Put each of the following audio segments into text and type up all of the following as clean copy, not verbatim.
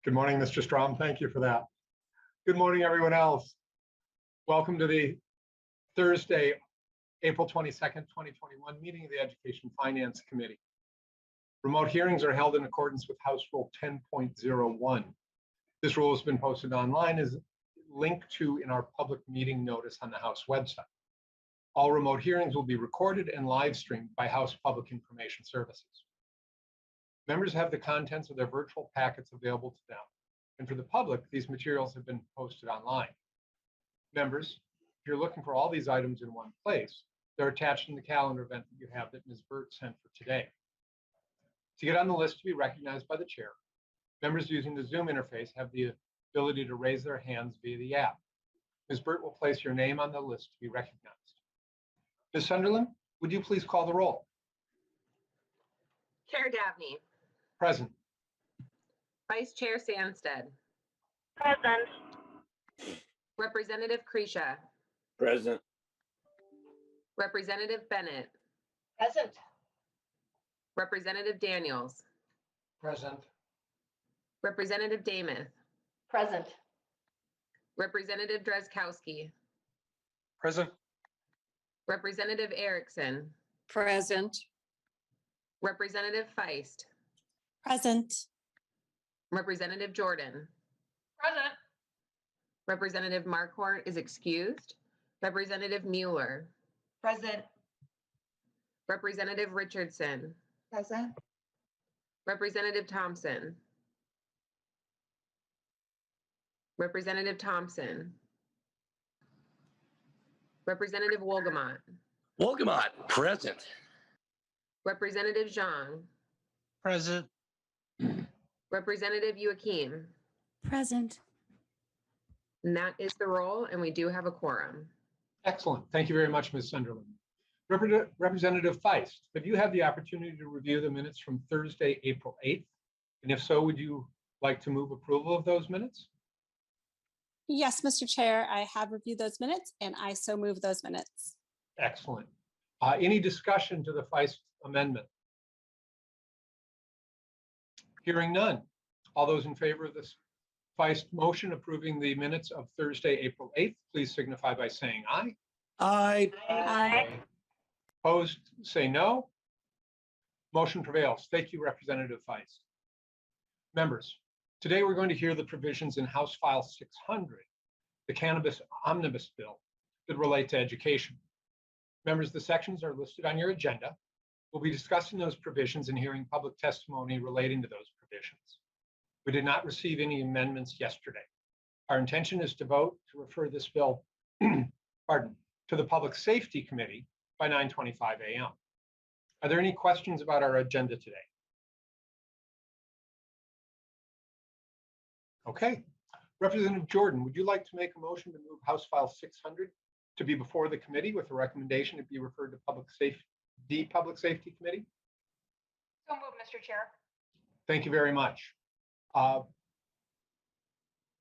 Good morning, Mr. Strom. Thank you for that. Good morning, everyone else. Welcome to the Thursday, April 22nd, 2021 meeting of the Education Finance Committee. Remote hearings are held in accordance with House Rule 10.01. This rule has been posted online as linked to in our public meeting notice on the House website. All remote hearings will be recorded and live streamed by House Public Information Services. Members have the contents of their virtual packets available to them. And for the public, these materials have been posted online. Members, if you're looking for all these items in one place, they're attached in the calendar event that you have that Ms. Burt sent for today. To get on the list to be recognized by the chair, members using the Zoom interface have the ability to raise their hands via the app. Ms. Burt will place your name on the list to be recognized. Ms. Sunderland, would you please call the roll? Chair Dabney. Present. Vice Chair Sandstead. Present. Representative Kresha. Present. Representative Bennett. Present. Representative Daniels. Present. Representative Damath. Present. Representative Drazkowski. Present. Representative Erickson. Present. Representative Feist. Present. Representative Jordan. Present. Representative Marquardt is excused. Representative Mueller. Present. Representative Richardson. Present. Representative Thompson. Representative Thompson. Representative Wolgamott. Wolgamott, present. Representative Zhang. Present. Representative Joachim. Present. And that is the roll, and we do have a quorum. Excellent. Thank you very much, Ms. Sunderland. Representative Feist, have you had the opportunity to review the minutes from Thursday, April 8th? And if so, would you like to move approval of those minutes? Yes, Mr. Chair, I have reviewed those minutes and I so move those minutes. Excellent. Any discussion to the Feist amendment? Hearing none. All those in favor of this Feist motion approving the minutes of Thursday, April 8th, please signify by saying aye. Aye. Aye. Opposed, say no. Motion prevails. Thank you, Representative Feist. Members, today we're going to hear the provisions in House File 600, the Cannabis Omnibus Bill, that relate to education. Members, the sections are listed on your agenda. We'll be discussing those provisions and hearing public testimony relating to those provisions. We did not receive any amendments yesterday. Our intention is to vote to refer this bill to the Public Safety Committee by 9:25 a.m. Are there any questions about our agenda today? Okay. Representative Jordan, would you like to make a motion to move House File 600 to be before the committee with a recommendation to be referred to the Public Safety Committee? So moved, Mr. Chair. Thank you very much.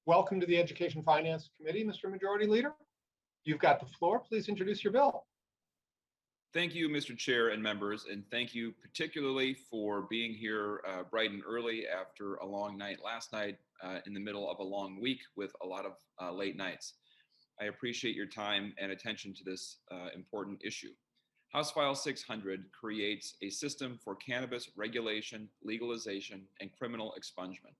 Welcome to the Education Finance Committee, Mr. Majority Leader. You've got the floor. Please introduce your bill. Thank you, Mr. Chair and members, and thank you particularly for being here bright and early after a long night last night in the middle of a long week with a lot of late nights. I appreciate your time and attention to this important issue. House File 600 creates a system for cannabis regulation, legalization, and criminal expungement.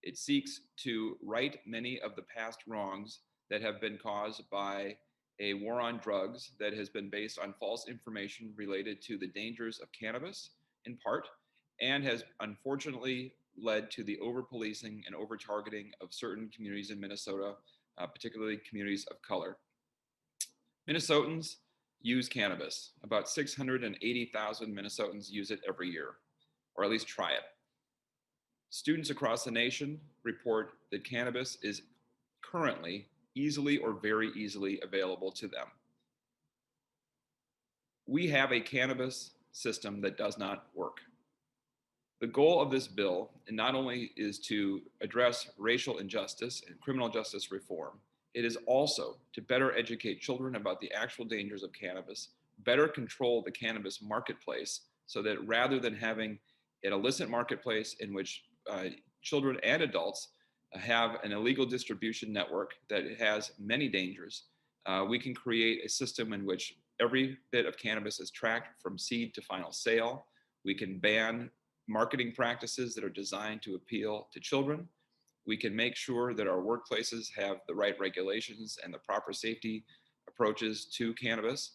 It seeks to right many of the past wrongs that have been caused by a war on drugs that has been based on false information related to the dangers of cannabis in part, and has unfortunately led to the over-policing and over-targeting of certain communities in Minnesota, particularly communities of color. Minnesotans use cannabis. About 680,000 Minnesotans use it every year, or at least try it. Students across the nation report that cannabis is currently easily or very easily available to them. We have a cannabis system that does not work. The goal of this bill not only is to address racial injustice and criminal justice reform, it is also to better educate children about the actual dangers of cannabis, better control the cannabis marketplace so that rather than having an illicit marketplace in which children and adults have an illegal distribution network that has many dangers, we can create a system in which every bit of cannabis is tracked from seed to final sale. We can ban marketing practices that are designed to appeal to children. We can make sure that our workplaces have the right regulations and the proper safety approaches to cannabis,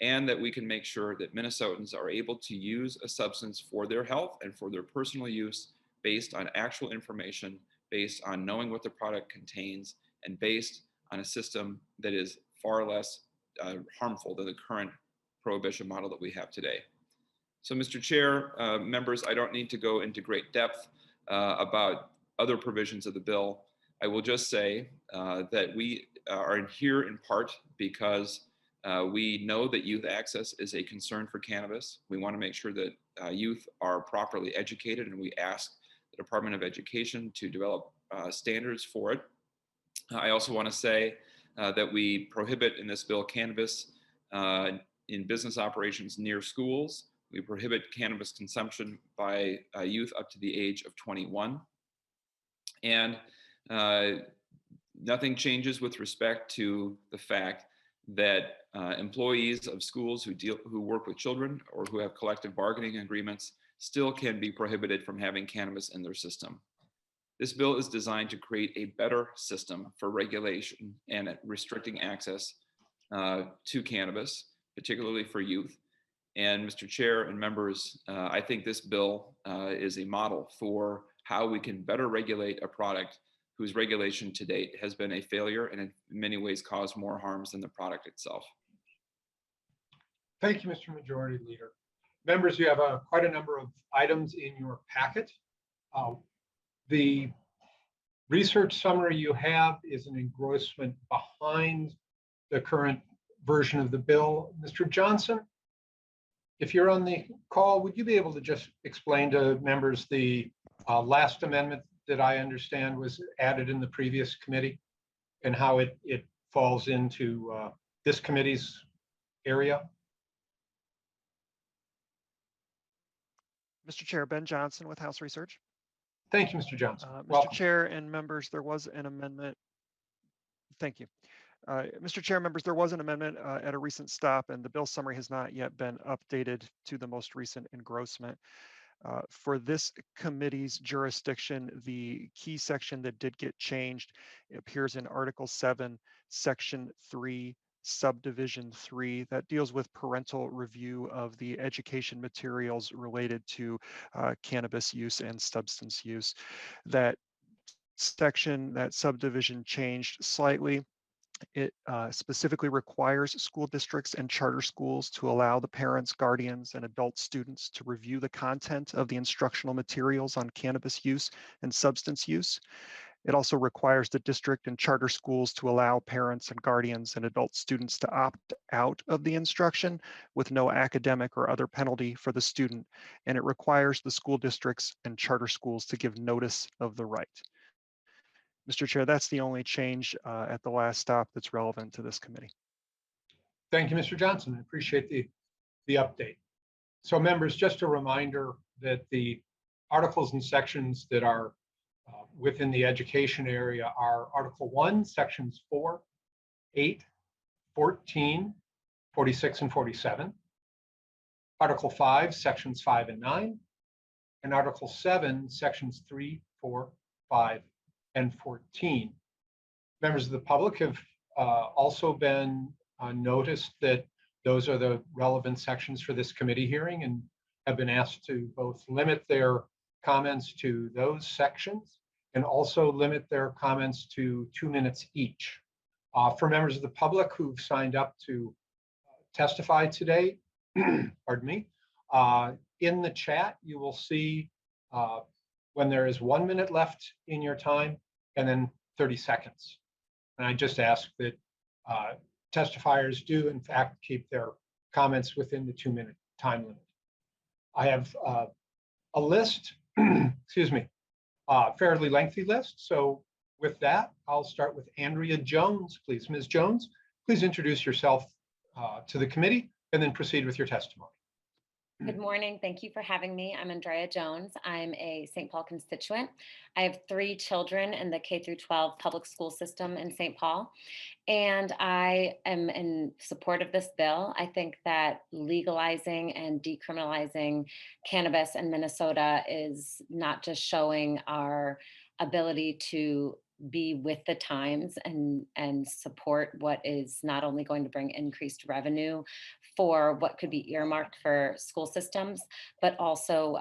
and that we can make sure that Minnesotans are able to use a substance for their health and for their personal use based on actual information, based on knowing what the product contains, and based on a system that is far less harmful than the current prohibition model that we have today. So, Mr. Chair, members, I don't need to go into great depth about other provisions of the bill. I will just say that we are here in part because we know that youth access is a concern for cannabis. We want to make sure that youth are properly educated, and we ask the Department of Education to develop standards for it. I also want to say that we prohibit in this bill cannabis in business operations near schools. We prohibit cannabis consumption by youth up to the age of 21. And nothing changes with respect to the fact that employees of schools who work with children or who have collective bargaining agreements still can be prohibited from having cannabis in their system. This bill is designed to create a better system for regulation and restricting access to cannabis, particularly for youth. And Mr. Chair and members, I think this bill is a model for how we can better regulate a product whose regulation to date has been a failure and in many ways caused more harms than the product itself. Thank you, Mr. Majority Leader. Members, you have quite a number of items in your packet. The research summary you have is an engrossment behind the current version of the bill. Mr. Johnson, if you're on the call, would you be able to just explain to members the last amendment that I understand was added in the previous committee and how it falls into this committee's area? Mr. Chair, Ben Johnson with House Research. Thank you, Mr. Johnson. Mr. Welcome. Chair and members, there was an amendment. Thank you. Mr. Chair, members, there was an amendment at a recent stop, and the bill summary has not yet been updated to the most recent engrossment. For this committee's jurisdiction, the key section that did get changed appears in Article 7, Section 3, Subdivision 3, that deals with parental review of the education materials related to cannabis use and substance use. That section, that subdivision changed slightly. It specifically requires school districts and charter schools to allow the parents, guardians, and adult students to review the content of the instructional materials on cannabis use and substance use. It also requires the district and charter schools to allow parents and guardians and adult students to opt out of the instruction with no academic or other penalty for the student. And it requires the school districts and charter schools to give notice of the right. Mr. Chair, that's the only change at the last stop that's relevant to this committee. Thank you, Mr. Johnson. I appreciate the update. So members, just a reminder that the articles and sections that are within the education area are Article 1, Sections 4, 8, 14, 46, and 47. Article 5, Sections 5 and 9. And Article 7, Sections 3, 4, 5, and 14. Members of the public have also been noticed that those are the relevant sections for this committee hearing and have been asked to both limit their comments to those sections and also limit their comments to 2 minutes each. For members of the public who've signed up to testify today, pardon me, in the chat, you will see when there is 1 minute left in your time and then 30 seconds. And I just ask that testifiers do in fact keep their comments within the 2 minute time limit. I have a list, excuse me, fairly lengthy list. So with that, I'll start with Andrea Jones, please. Ms. Jones, please introduce yourself to the committee and then proceed with your testimony. Good morning. Thank you for having me. I'm Andrea Jones. I'm a St. Paul constituent. I have 3 children in the K through 12 public school system in St. Paul, and I am in support of this bill. I think that legalizing and decriminalizing cannabis in Minnesota is not just showing our ability to be with the times and support what is not only going to bring increased revenue for what could be earmarked for school systems, but also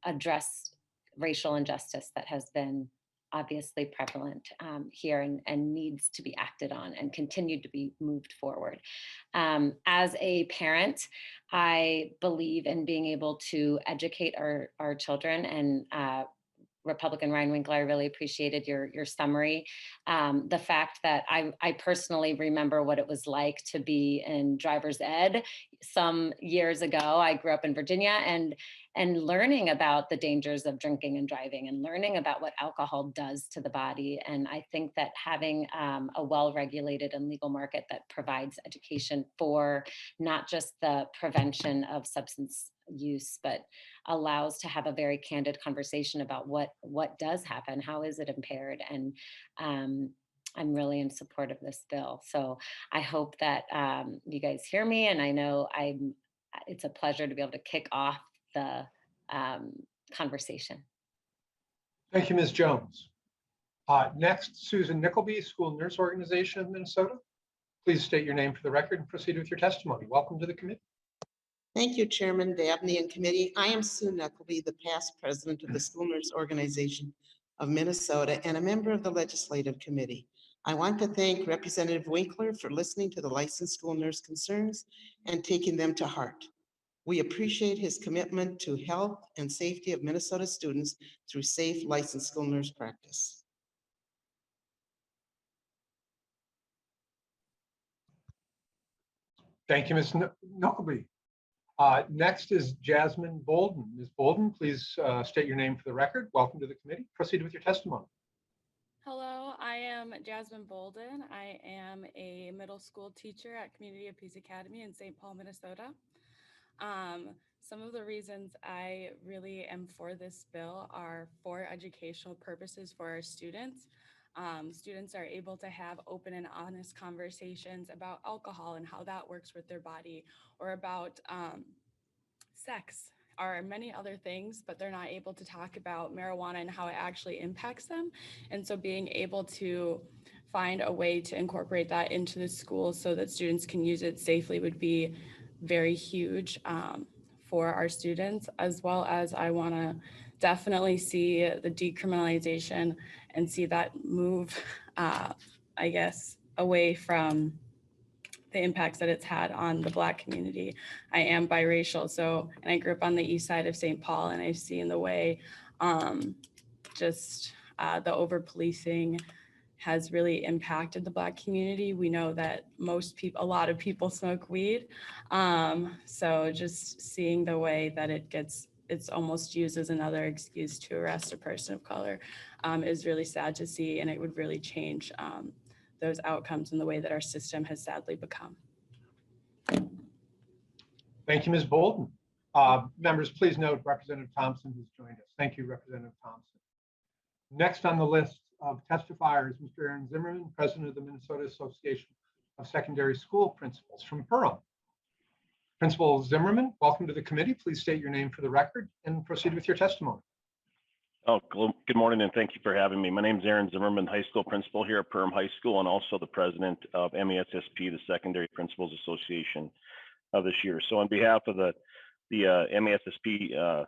address racial injustice that has been obviously prevalent here and needs to be acted on and continued to be moved forward. As a parent, I believe in being able to educate our children, and Republican Ryan Winkler, I really appreciated your summary. The fact that I personally remember what it was like to be in driver's ed some years ago. I grew up in Virginia, and learning about the dangers of drinking and driving and learning about what alcohol does to the body. And I think that having a well-regulated and legal market that provides education for not just the prevention of substance use, but allows to have a very candid conversation about what does happen, how is it impaired, and I'm really in support of this bill. So I hope that you guys hear me, and I know it's a pleasure to be able to kick off the conversation. Thank you, Ms. Jones. Next, Susan Nickleby, School Nurse Organization of Minnesota. Please state your name for the record and proceed with your testimony. Welcome to the committee. Thank you, Chairman Dabney and committee. I am Sue Nickleby, the past president of the School Nurse Organization of Minnesota and a member of the Legislative Committee. I want to thank Representative Winkler for listening to the licensed school nurse concerns and taking them to heart. We appreciate his commitment to health and safety of Minnesota students through safe licensed school nurse practice. Thank you, Ms. Nickleby. Next is Jasmine Bolden. Ms. Bolden, please state your name for the record. Welcome to the committee. Proceed with your testimony. Hello, I am Jasmine Bolden. I am a middle school teacher at Community of Peace Academy in St. Paul, Minnesota. Some of the reasons I really am for this bill are for educational purposes for our students. Students are able to have open and honest conversations about alcohol and how that works with their body, or about sex, or many other things, but they're not able to talk about marijuana and how it actually impacts them. And so being able to find a way to incorporate that into the school so that students can use it safely would be very huge for our students, as well as I want to definitely see the decriminalization and see that move, I guess, away from the impacts that it's had on the Black community. I am biracial, and I grew up on the east side of St. Paul, and I've seen the way the over-policing has really impacted the Black community. We know that a lot of people smoke weed. So just seeing the way that it's almost used as another excuse to arrest a person of color is really sad to see, and it would really change those outcomes in the way that our system has sadly become. Thank you, Ms. Bolden. Members, please note Representative Thompson has joined us. Thank you, Representative Thompson. Next on the list of testifiers, Mr. Aaron Zimmerman, President of the Minnesota Association of Secondary School Principals from Perham. Principal Zimmerman, welcome to the committee. Please state your name for the record and proceed with your testimony. Oh, good morning, and thank you for having me. My name is Aaron Zimmerman, high school principal here at Perham High School, and also the president of MASSP, the Secondary Principals Association of this year. So on behalf of the MASSP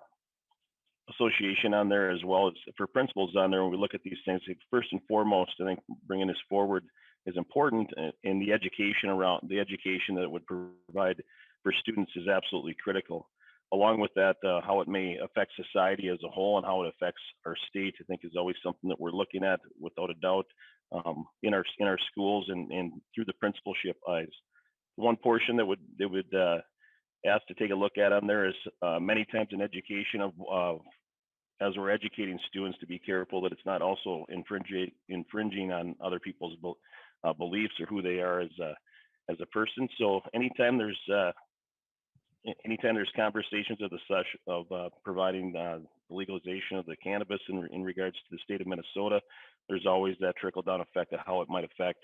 association on there, as well as for principals on there, when we look at these things, first and foremost, I think bringing this forward is important, in the education that it would provide for students is absolutely critical. Along with that, how it may affect society as a whole and how it affects our state, I think is always something that we're looking at without a doubt in our schools and through the principalship eyes. One portion that they would ask to take a look at on there is many times in education of as we're educating students to be careful that it's not also infringing on other people's beliefs or who they are as a person. So anytime there's anytime there's conversations of the providing the legalization of the cannabis in regards to the state of Minnesota, there's always that trickle down effect of how it might affect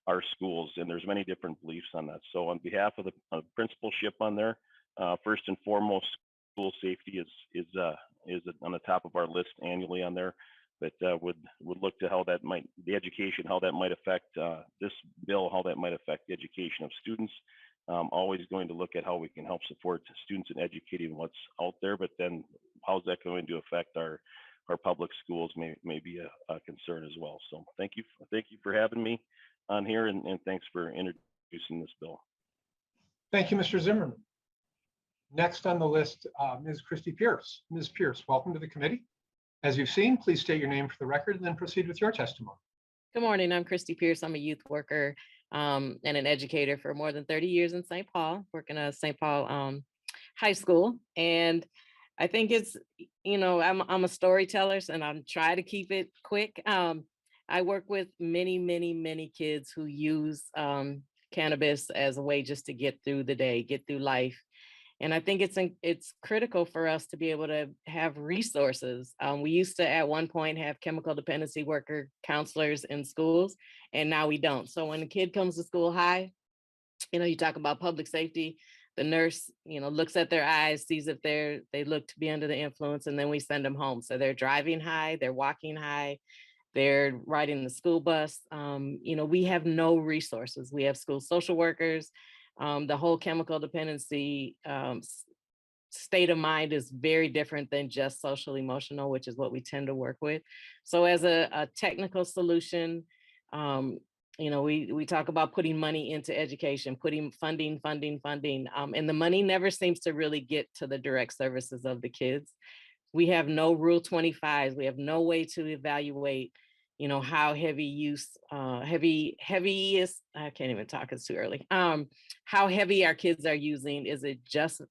our schools, and there's many different beliefs on that. So on behalf of the principalship on there, first and foremost, school safety is on the top of our list annually on there. But would look to how that might, the education, how that might affect this bill, how that might affect the education of students. Always going to look at how we can help support students in educating what's out there, but then how's that going to affect our public schools may be a concern as well. So thank you for having me on here, and thanks for introducing this bill. Thank you, Mr. Zimmerman. Next on the list, Ms. Christy Pierce. Ms. Pierce, welcome to the committee. As you've seen, please state your name for the record and then proceed with your testimony. Good morning. I'm Christy Pierce. I'm a youth worker and an educator for more than 30 years in St. Paul, working at St. Paul High School. And I think it's, I'm a storyteller, and I'm trying to keep it quick. I work with many kids who use cannabis as a way just to get through the day, get through life. And I think it's critical for us to be able to have resources. We used to at one point have chemical dependency worker counselors in schools, and now we don't. So when a kid comes to school high, you talk about public safety, the nurse, looks at their eyes, sees if they look to be under the influence, and then we send them home. So they're driving high, they're walking high, they're riding the school bus. We have no resources. We have school social workers. The whole chemical dependency state of mind is very different than just social emotional, which is what we tend to work with. So as a technical solution, we talk about putting money into education, putting funding, and the money never seems to really get to the direct services of the kids. We have no Rule 25s. We have no way to evaluate how heavy use, heavy is, I can't even talk, it's too early. How heavy our kids are using. Is it just,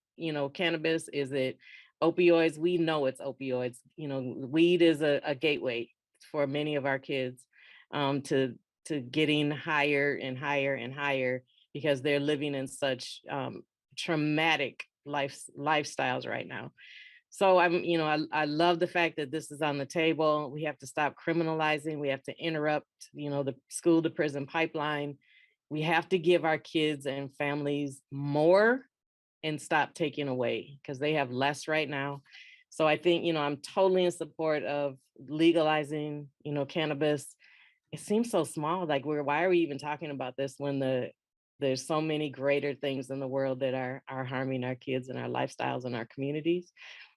cannabis? Is it opioids? We know it's opioids. Weed is a gateway for many of our kids to getting higher and higher and higher because they're living in such traumatic lifestyles right now. So I love the fact that this is on the table. We have to stop criminalizing. We have to interrupt, the school to prison pipeline. We have to give our kids and families more and stop taking away because they have less right now. So I think, I'm totally in support of legalizing, cannabis. It seems so small. Like why are we even talking about this when there's so many greater things in the world that are harming our kids and our lifestyles and our communities.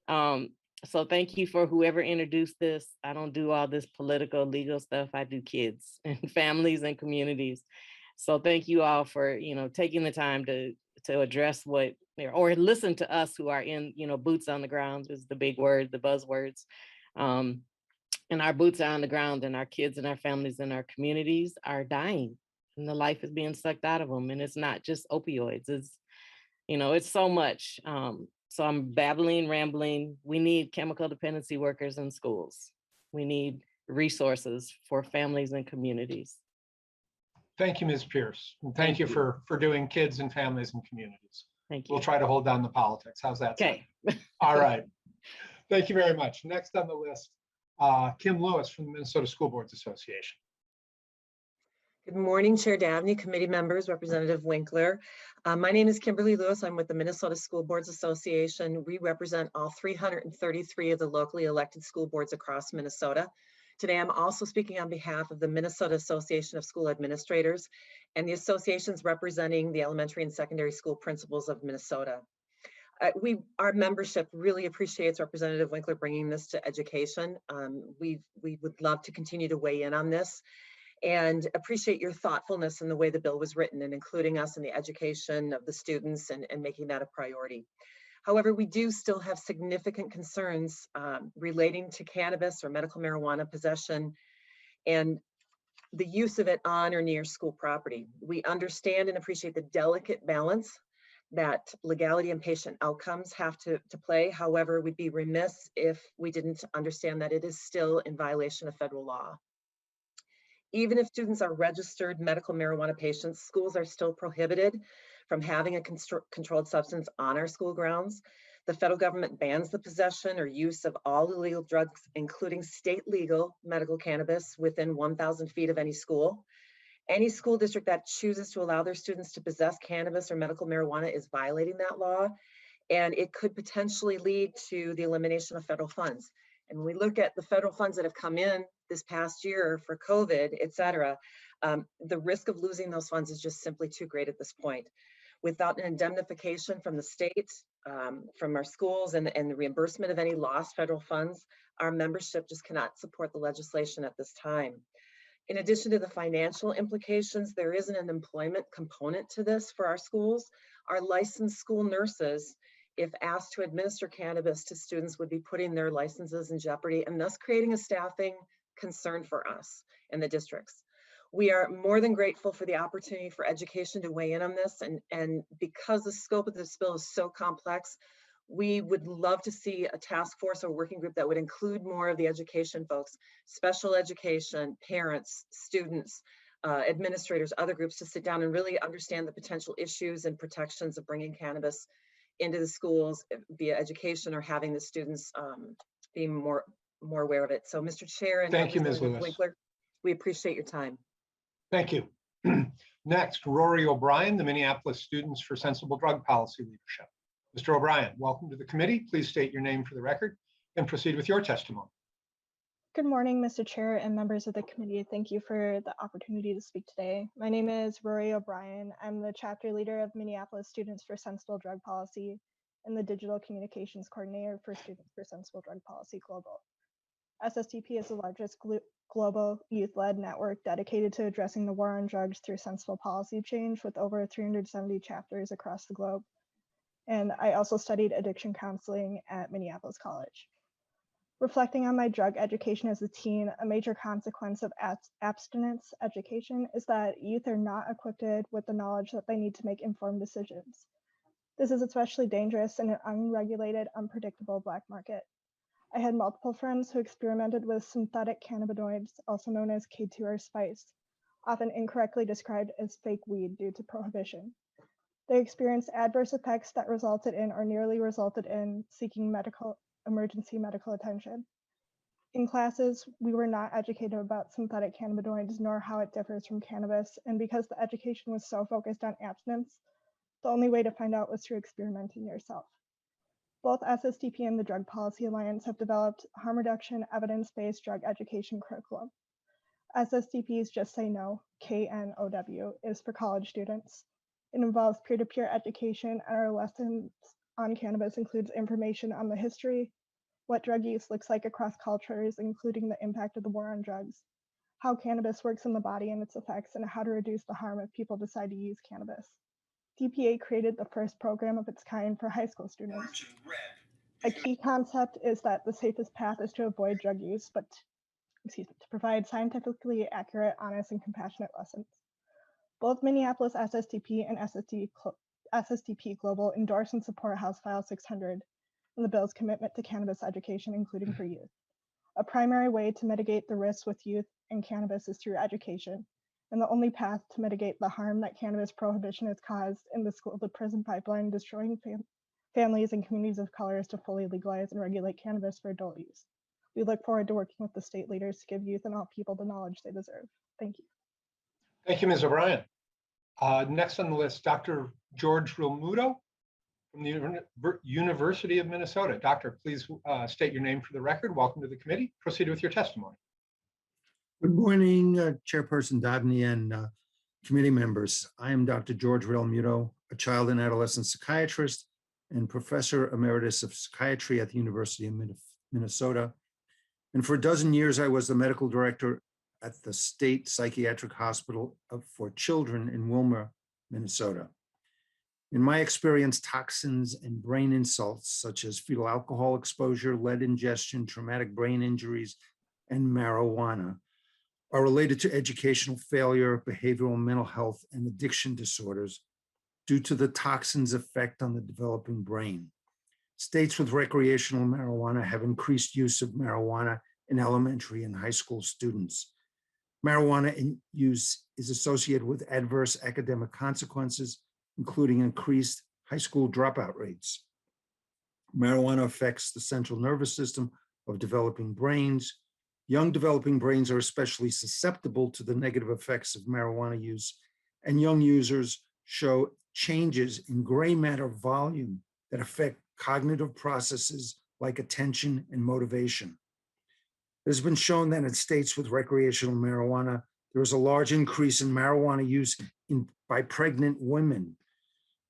So thank you for whoever introduced this. I don't do all this political, legal stuff. I do kids and families and communities. So thank you all for, taking the time to address or listen to us who are in, boots on the ground is the big word, the buzzwords. And our boots are on the ground, and our kids and our families and our communities are dying, and the life is being sucked out of them. And it's not just opioids. It's so much. So I'm babbling, rambling. We need chemical dependency workers in schools. We need resources for families and communities. Thank you, Ms. Pierce. And thank you for doing kids and families and communities. Thank you. We'll try to hold down the politics. How's that? Okay. All right. Thank you very much. Next on the list, Kim Lewis from the Minnesota School Boards Association. Good morning, Chair Dabney, committee members, Representative Winkler. My name is Kimberly Lewis. I'm with the Minnesota School Boards Association. We represent all 333 of the locally elected school boards across Minnesota. Today, I'm also speaking on behalf of the Minnesota Association of School Administrators and the associations representing the elementary and secondary school principals of Minnesota. Our membership really appreciates Representative Winkler bringing this to education. We would love to continue to weigh in on this and appreciate your thoughtfulness in the way the bill was written and including us in the education of the students and making that a priority. However, we do still have significant concerns relating to cannabis or medical marijuana possession and the use of it on or near school property. We understand and appreciate the delicate balance that legality and patient outcomes have to play. However, we'd be remiss if we didn't understand that it is still in violation of federal law. Even if students are registered medical marijuana patients, schools are still prohibited from having a controlled substance on our school grounds. The federal government bans the possession or use of all illegal drugs, including state legal medical cannabis within 1,000 feet of any school. Any school district that chooses to allow their students to possess cannabis or medical marijuana is violating that law, and it could potentially lead to the elimination of federal funds. And when we look at the federal funds that have come in this past year for COVID, et cetera, the risk of losing those funds is just simply too great at this point. Without an indemnification from the state, from our schools, and the reimbursement of any lost federal funds, our membership just cannot support the legislation at this time. In addition to the financial implications, there isn't an employment component to this for our schools. Our licensed school nurses, if asked to administer cannabis to students, would be putting their licenses in jeopardy and thus creating a staffing concern for us in the districts. We are more than grateful for the opportunity for education to weigh in on this, and because the scope of this bill is so complex, we would love to see a task force or working group that would include more of the education folks, special education, parents, students, administrators, other groups, to sit down and really understand the potential issues and protections of bringing cannabis into the schools via education, or having the students be more aware of it. So, Mr. Chair and Thank you, Ms. Representative Lewis. Winkler, we appreciate your time. Thank you. Next, Rory O'Brien, the Minneapolis Students for Sensible Drug Policy Leadership. Mr. O'Brien, welcome to the committee. Please state your name for the record and proceed with your testimony. Good morning, Mr. Chair and members of the committee. Thank you for the opportunity to speak today. My name is Rory O'Brien. I'm the chapter leader of Minneapolis Students for Sensible Drug Policy and the Digital Communications Coordinator for Students for Sensible Drug Policy Global. SSDP is the largest global youth-led network dedicated to addressing the war on drugs through sensible policy change, with over 370 chapters across the globe. And I also studied addiction counseling at Minneapolis College. Reflecting on my drug education as a teen, a major consequence of abstinence education is that youth are not equipped with the knowledge that they need to make informed decisions. This is especially dangerous in an unregulated, unpredictable Black market. I had multiple friends who experimented with synthetic cannabinoids, also known as K2 or spice, often incorrectly described as fake weed due to prohibition. They experienced adverse effects that resulted in, or nearly resulted in, seeking emergency medical attention. In classes, we were not educated about synthetic cannabinoids nor how it differs from cannabis, and because the education was so focused on abstinence, the only way to find out was through experimenting yourself. Both SSDP and the Drug Policy Alliance have developed harm reduction evidence-based drug education curriculum. SSDP's Just Say No, KNOW, is for college students. It involves peer-to-peer education, and our lessons on cannabis includes information on the history, what drug use looks like across cultures, including the impact of the war on drugs, how cannabis works in the body and its effects, and how to reduce the harm if people decide to use cannabis. DPA created the first program of its kind for high school students. A key concept is that the safest path is to avoid drug use, but to provide scientifically accurate, honest, and compassionate lessons. Both Minneapolis SSDP and SSDP Global endorse and support House File 600 and the bill's commitment to cannabis education, including for youth. A primary way to mitigate the risks with youth and cannabis is through education, and the only path to mitigate the harm that cannabis prohibition has caused in the school-to-prison pipeline, destroying families and communities of color, is to fully legalize and regulate cannabis for adult use. We look forward to working with the state leaders to give youth and all people the knowledge they deserve. Thank you. Thank you, Ms. O'Brien. Next on the list, Dr. George Rilmuto from the University of Minnesota. Doctor, please state your name for the record. Welcome to the committee. Proceed with your testimony. Good morning, Chairperson Dabney and committee members. I am Dr. George Rilmuto, a child and adolescent psychiatrist and professor emeritus of psychiatry at the University of Minnesota. And for a dozen years, I was the medical director at the State Psychiatric Hospital for Children in Wilmer, Minnesota. In my experience, toxins and brain insults such as fetal alcohol exposure, lead ingestion, traumatic brain injuries, and marijuana are related to educational failure, behavioral mental health, and addiction disorders due to the toxin's effect on the developing brain. States with recreational marijuana have increased use of marijuana in elementary and high school students. Marijuana use is associated with adverse academic consequences, including increased high school dropout rates. Marijuana affects the central nervous system of developing brains. Young developing brains are especially susceptible to the negative effects of marijuana use, and young users show changes in gray matter volume that affect cognitive processes like attention and motivation. It has been shown that in states with recreational marijuana, there is a large increase in marijuana use by pregnant women.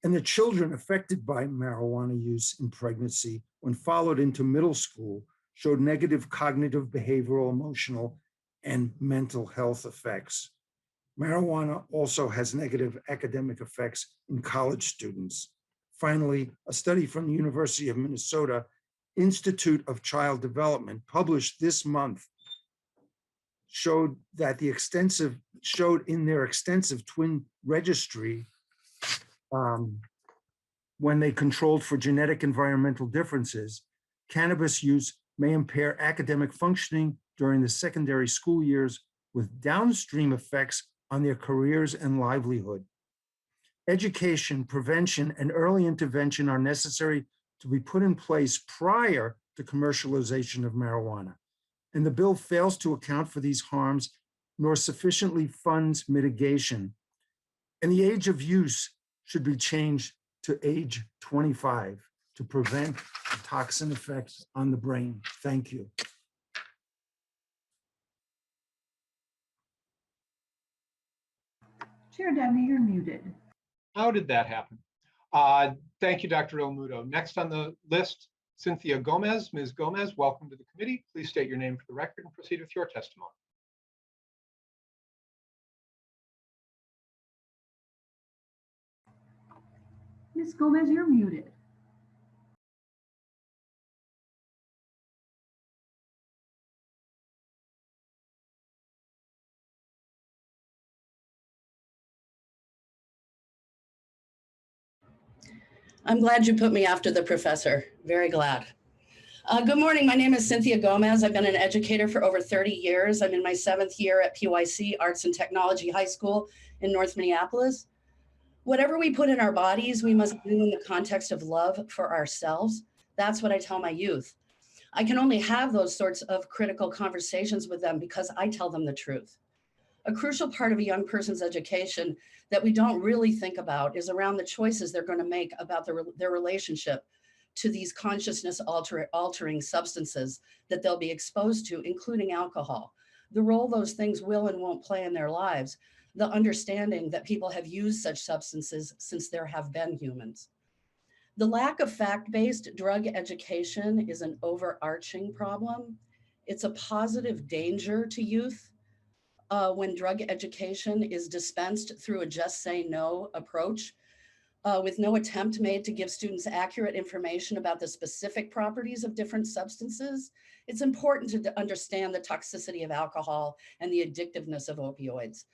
And the children affected by marijuana use in pregnancy, when followed into middle school, showed negative cognitive, behavioral, emotional, and mental health effects. Marijuana also has negative academic effects in college students. Finally, a study from the University of Minnesota Institute of Child Development published this month showed in their extensive twin registry, when they controlled for genetic environmental differences, cannabis use may impair academic functioning during the secondary school years with downstream effects on their careers and livelihood. Education, prevention, and early intervention are necessary to be put in place prior to commercialization of marijuana. And the bill fails to account for these harms nor sufficiently funds mitigation. And the age of use should be changed to age 25 to prevent toxin effects on the brain. Thank you. Chair Dabney, you're muted. How did that happen? Thank you, Dr. Ilmuto. Next on the list, Cynthia Gomez. Ms. Gomez, welcome to the committee. Please state your name for the record and proceed with your testimony. Ms. Gomez, you're muted. I'm glad you put me after the professor. Very glad. Good morning. My name is Cynthia Gomez. I've been an educator for over 30 years. I'm in my 7th year at PYC Arts and Technology High School in North Minneapolis. Whatever we put in our bodies, we must do in the context of love for ourselves. That's what I tell my youth. I can only have those sorts of critical conversations with them because I tell them the truth. A crucial part of a young person's education that we don't really think about is around the choices they're going to make about their relationship to these consciousness altering substances that they'll be exposed to, including alcohol, the role those things will and won't play in their lives, the understanding that people have used such substances since there have been humans. The lack of fact-based drug education is an overarching problem. It's a positive danger to youth when drug education is dispensed through a just say no approach, with no attempt made to give students accurate information about the specific properties of different substances. It's important to understand the toxicity of alcohol and the addictiveness of opioids.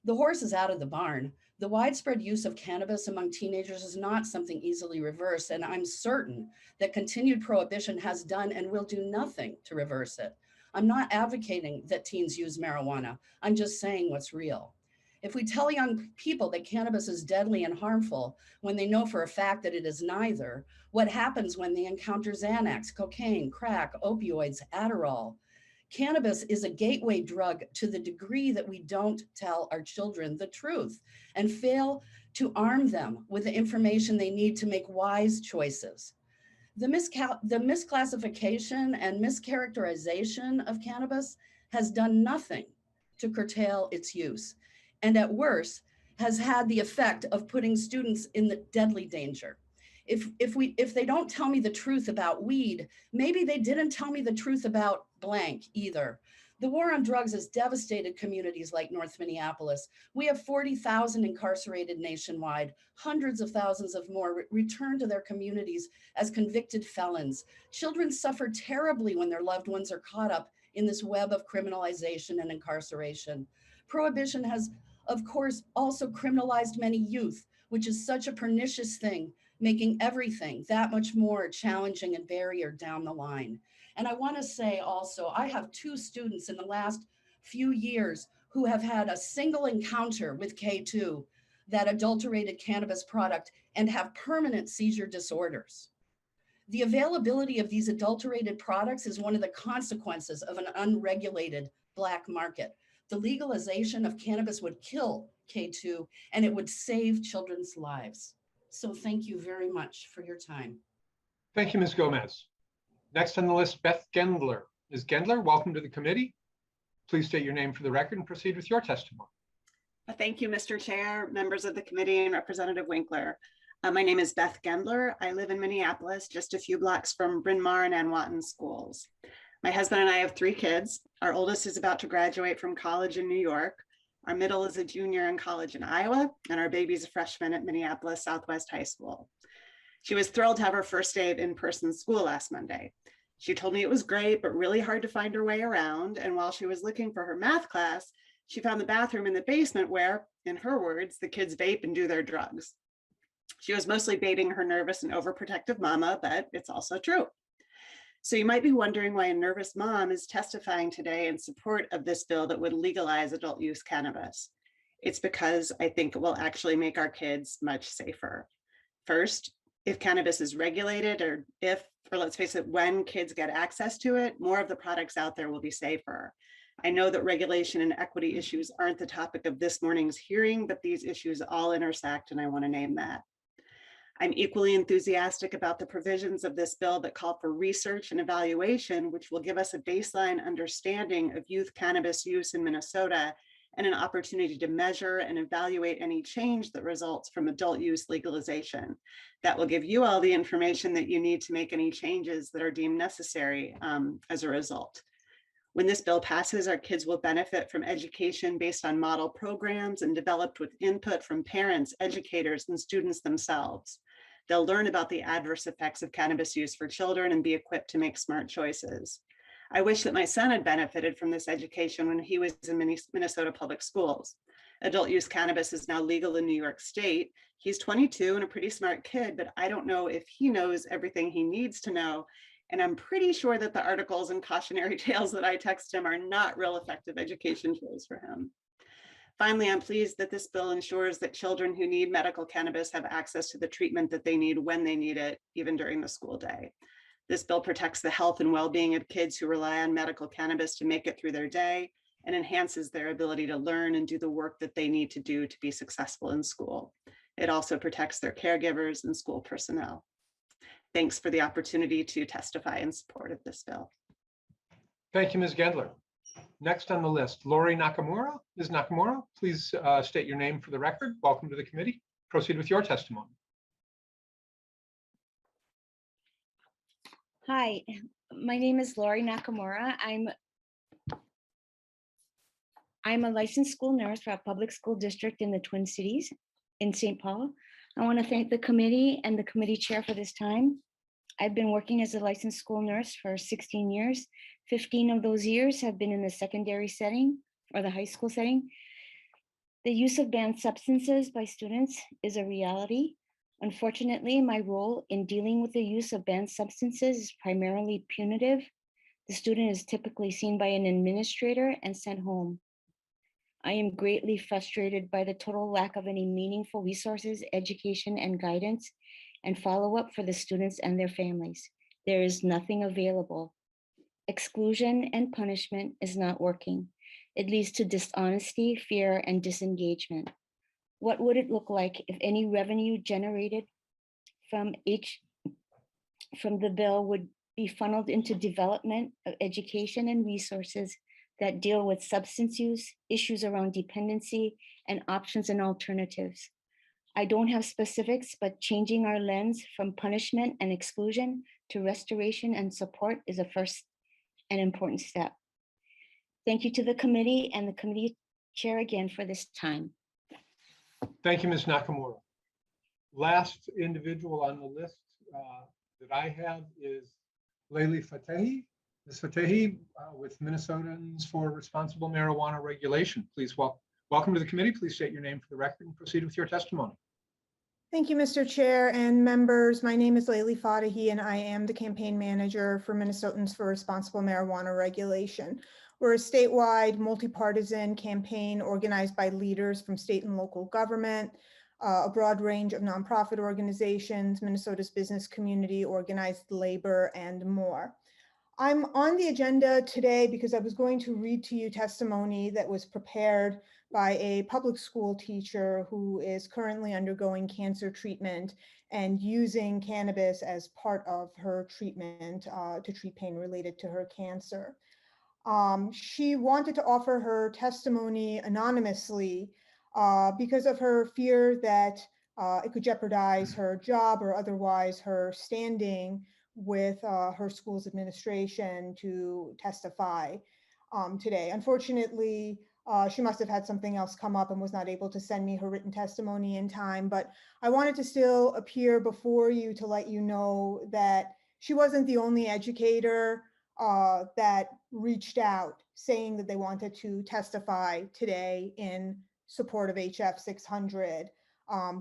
The horse is out of the barn. The widespread use of cannabis among teenagers is not something easily reversed, and I'm certain that continued prohibition has done and will do nothing to reverse it. I'm not advocating that teens use marijuana. I'm just saying what's real. If we tell young people that cannabis is deadly and harmful when they know for a fact that it is neither, what happens when they encounter Xanax, cocaine, crack, opioids, Adderall? Cannabis is a gateway drug to the degree that we don't tell our children the truth and fail to arm them with the information they need to make wise choices. The misclassification and mischaracterization of cannabis has done nothing to curtail its use, and at worst has had the effect of putting students in the deadly danger. If they don't tell me the truth about weed, maybe they didn't tell me the truth about blank either. The war on drugs has devastated communities like North Minneapolis. We have 40,000 incarcerated nationwide. Hundreds of thousands of more return to their communities as convicted felons. Children suffer terribly when their loved ones are caught up in this web of criminalization and incarceration. Prohibition has, of course, also criminalized many youth, which is such a pernicious thing, making everything that much more challenging and barrier down the line. And I want to say also, I have 2 students in the last few years who have had a single encounter with K2. that adulterated cannabis product and have permanent seizure disorders. The availability of these adulterated products is one of the consequences of an unregulated black market. The legalization of cannabis would kill K2 and it would save children's lives. So thank you very much for your time. Thank you, Ms. Gomez. Next on the list, Beth Gendler. Ms. Gendler, welcome to the committee. Please state your name for the record and proceed with your testimony. Thank you, Mr. Chair, members of the committee, and Representative Winkler. My name is Beth Gendler. I live in Minneapolis, just a few blocks from Bryn Mawr and Anwatin schools. My husband and I have 3 kids. Our oldest is about to graduate from college in New York. Our middle is a junior in college in Iowa, and our baby's a freshman at Minneapolis Southwest High School. She was thrilled to have her first day of in-person school last Monday. She told me it was great, but really hard to find her way around. And while she was looking for her math class, she found the bathroom in the basement where, in her words, the kids vape and do their drugs. She was mostly baiting her nervous and overprotective mama, but it's also true. So you might be wondering why a nervous mom is testifying today in support of this bill that would legalize adult use cannabis. It's because I think it will actually make our kids much safer. First, if cannabis is regulated, or let's face it, when kids get access to it, more of the products out there will be safer. I know that regulation and equity issues aren't the topic of this morning's hearing, but these issues all intersect, and I want to name that. I'm equally enthusiastic about the provisions of this bill that call for research and evaluation, which will give us a baseline understanding of youth cannabis use in Minnesota and an opportunity to measure and evaluate any change that results from adult use legalization. That will give you all the information that you need to make any changes that are deemed necessary as a result. When this bill passes, our kids will benefit from education based on model programs and developed with input from parents, educators, and students themselves. They'll learn about the adverse effects of cannabis use for children and be equipped to make smart choices. I wish that my son had benefited from this education when he was in Minnesota public schools. Adult use cannabis is now legal in New York State. He's 22 and a pretty smart kid, but I don't know if he knows everything he needs to know. And I'm pretty sure that the articles and cautionary tales that I text him are not real effective education tools for him. Finally, I'm pleased that this bill ensures that children who need medical cannabis have access to the treatment that they need when they need it, even during the school day. This bill protects the health and well-being of kids who rely on medical cannabis to make it through their day and enhances their ability to learn and do the work that they need to do to be successful in school. It also protects their caregivers and school personnel. Thanks for the opportunity to testify in support of this bill. Thank you, Ms. Gendler. Next on the list, Laurie Nakamura. Ms. Nakamura, please state your name for the record. Welcome to the committee. Proceed with your testimony. Hi, my name is Laurie Nakamura. I'm a licensed school nurse for a public school district in the Twin Cities in St. Paul. I want to thank the committee and the committee chair for this time. I've been working as a licensed school nurse for 16 years. 15 of those years have been in the secondary setting or the high school setting. The use of banned substances by students is a reality. Unfortunately, my role in dealing with the use of banned substances is primarily punitive. The student is typically seen by an administrator and sent home. I am greatly frustrated by the total lack of any meaningful resources, education, and guidance, and follow-up for the students and their families. There is nothing available. Exclusion and punishment is not working. It leads to dishonesty, fear, and disengagement. What would it look like if any revenue generated from the bill would be funneled into development of education and resources that deal with substance use, issues around dependency, and options and alternatives? I don't have specifics, but changing our lens from punishment and exclusion to restoration and support is a first and important step. Thank you to the committee and the committee chair again for this time. Thank you, Ms. Nakamura. Last individual on the list that I have is Layli Fatehi. Ms. Fatehi with Minnesotans for Responsible Marijuana Regulation. Please welcome to the committee. Please state your name for the record and proceed with your testimony. Thank you, Mr. Chair and members. My name is Layli Fatehi, and I am the campaign manager for Minnesotans for Responsible Marijuana Regulation. We're a statewide, multi-partisan campaign organized by leaders from state and local government, a broad range of nonprofit organizations, Minnesota's business community, organized labor, and more. I'm on the agenda today because I was going to read to you testimony that was prepared by a public school teacher who is currently undergoing cancer treatment and using cannabis as part of her treatment to treat pain related to her cancer. She wanted to offer her testimony anonymously because of her fear that it could jeopardize her job or otherwise her standing with her school's administration to testify today. Unfortunately, she must have had something else come up and was not able to send me her written testimony in time, but I wanted to still appear before you to let you know that she wasn't the only educator that reached out saying that they wanted to testify today in support of HF 600,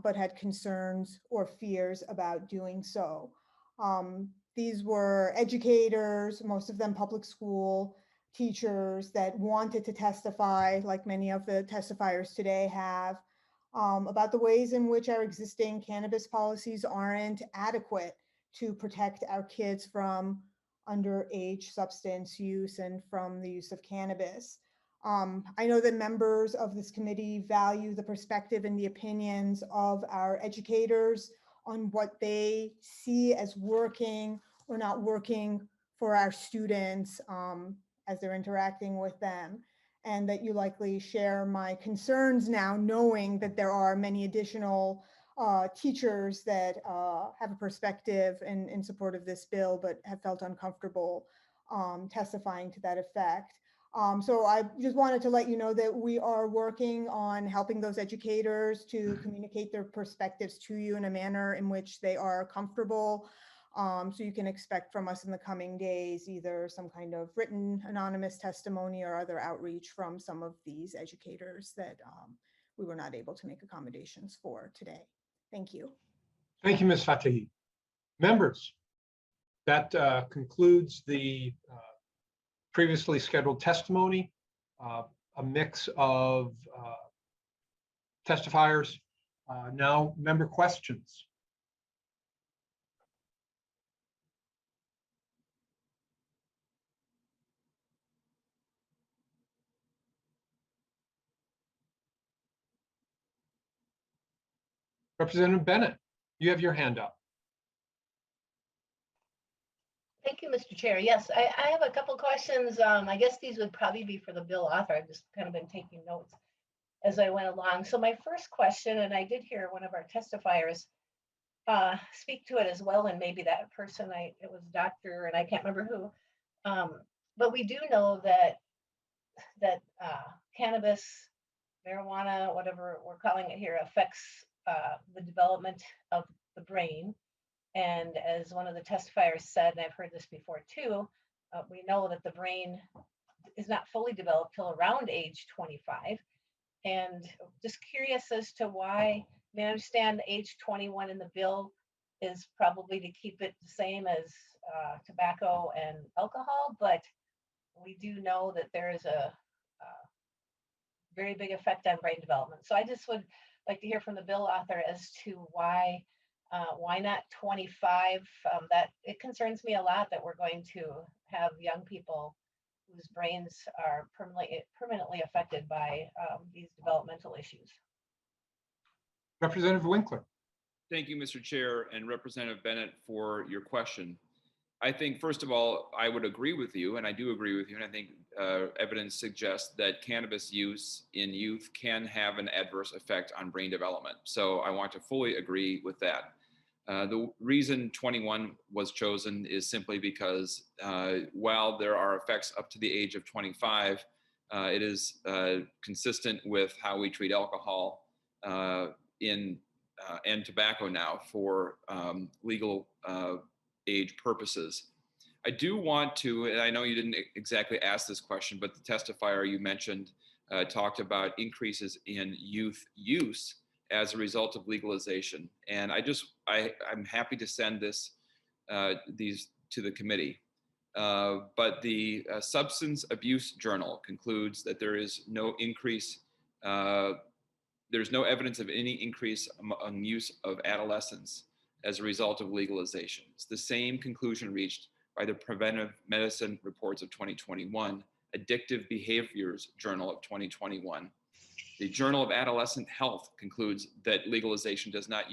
but had concerns or fears about doing so. These were educators, most of them public school teachers that wanted to testify, like many of the testifiers today have, about the ways in which our existing cannabis policies aren't adequate to protect our kids from underage substance use and from the use of cannabis. I know that members of this committee value the perspective and the opinions of our educators on what they see as working or not working for our students as they're interacting with them, and that you likely share my concerns now, knowing that there are many additional teachers that have a perspective in support of this bill, but have felt uncomfortable testifying to that effect. So I just wanted to let you know that we are working on helping those educators to communicate their perspectives to you in a manner in which they are comfortable. So you can expect from us in the coming days either some kind of written anonymous testimony or other outreach from some of these educators that we were not able to make accommodations for today. Thank you. Thank you, Ms. Fatahi. Members, that concludes the previously scheduled testimony, a mix of testifiers. Now, member questions. Representative Bennett, you have your hand up. Thank you, Mr. Chair. Yes, I have a couple questions. I guess these would probably be for the bill author. I've just kind of been taking notes as I went along. So my first question, and I did hear one of our testifiers speak to it as well, and maybe that person, it was Dr. and I can't remember who, but we do know that cannabis, marijuana, whatever we're calling it here, affects the development of the brain. And as one of the testifiers said, and I've heard this before too, we know that the brain is not fully developed till around age 25. And just curious as to why, I mean, I understand age 21 in the bill is probably to keep it the same as tobacco and alcohol, but we do know that there is a very big effect on brain development. So I just would like to hear from the bill author as to why not 25? That it concerns me a lot that we're going to have young people whose brains are permanently affected by these developmental issues. Representative Winkler. Thank you, Mr. Chair, and Representative Bennett for your question. I think, first of all, I would agree with you, and I do agree with you, and I think evidence suggests that cannabis use in youth can have an adverse effect on brain development. So I want to fully agree with that. The reason 21 was chosen is simply because while there are effects up to the age of 25, it is consistent with how we treat alcohol and tobacco now for legal age purposes. I do want to, and I know you didn't exactly ask this question, but the testifier you mentioned talked about increases in youth use as a result of legalization. And I'm happy to send these to the committee. But the Substance Abuse Journal concludes that there is no increase there's no evidence of any increase among use of adolescents as a result of legalization. It's the same conclusion reached by the Preventive Medicine Reports of 2021, Addictive Behaviors Journal of 2021. The Journal of Adolescent Health concludes that legalization does not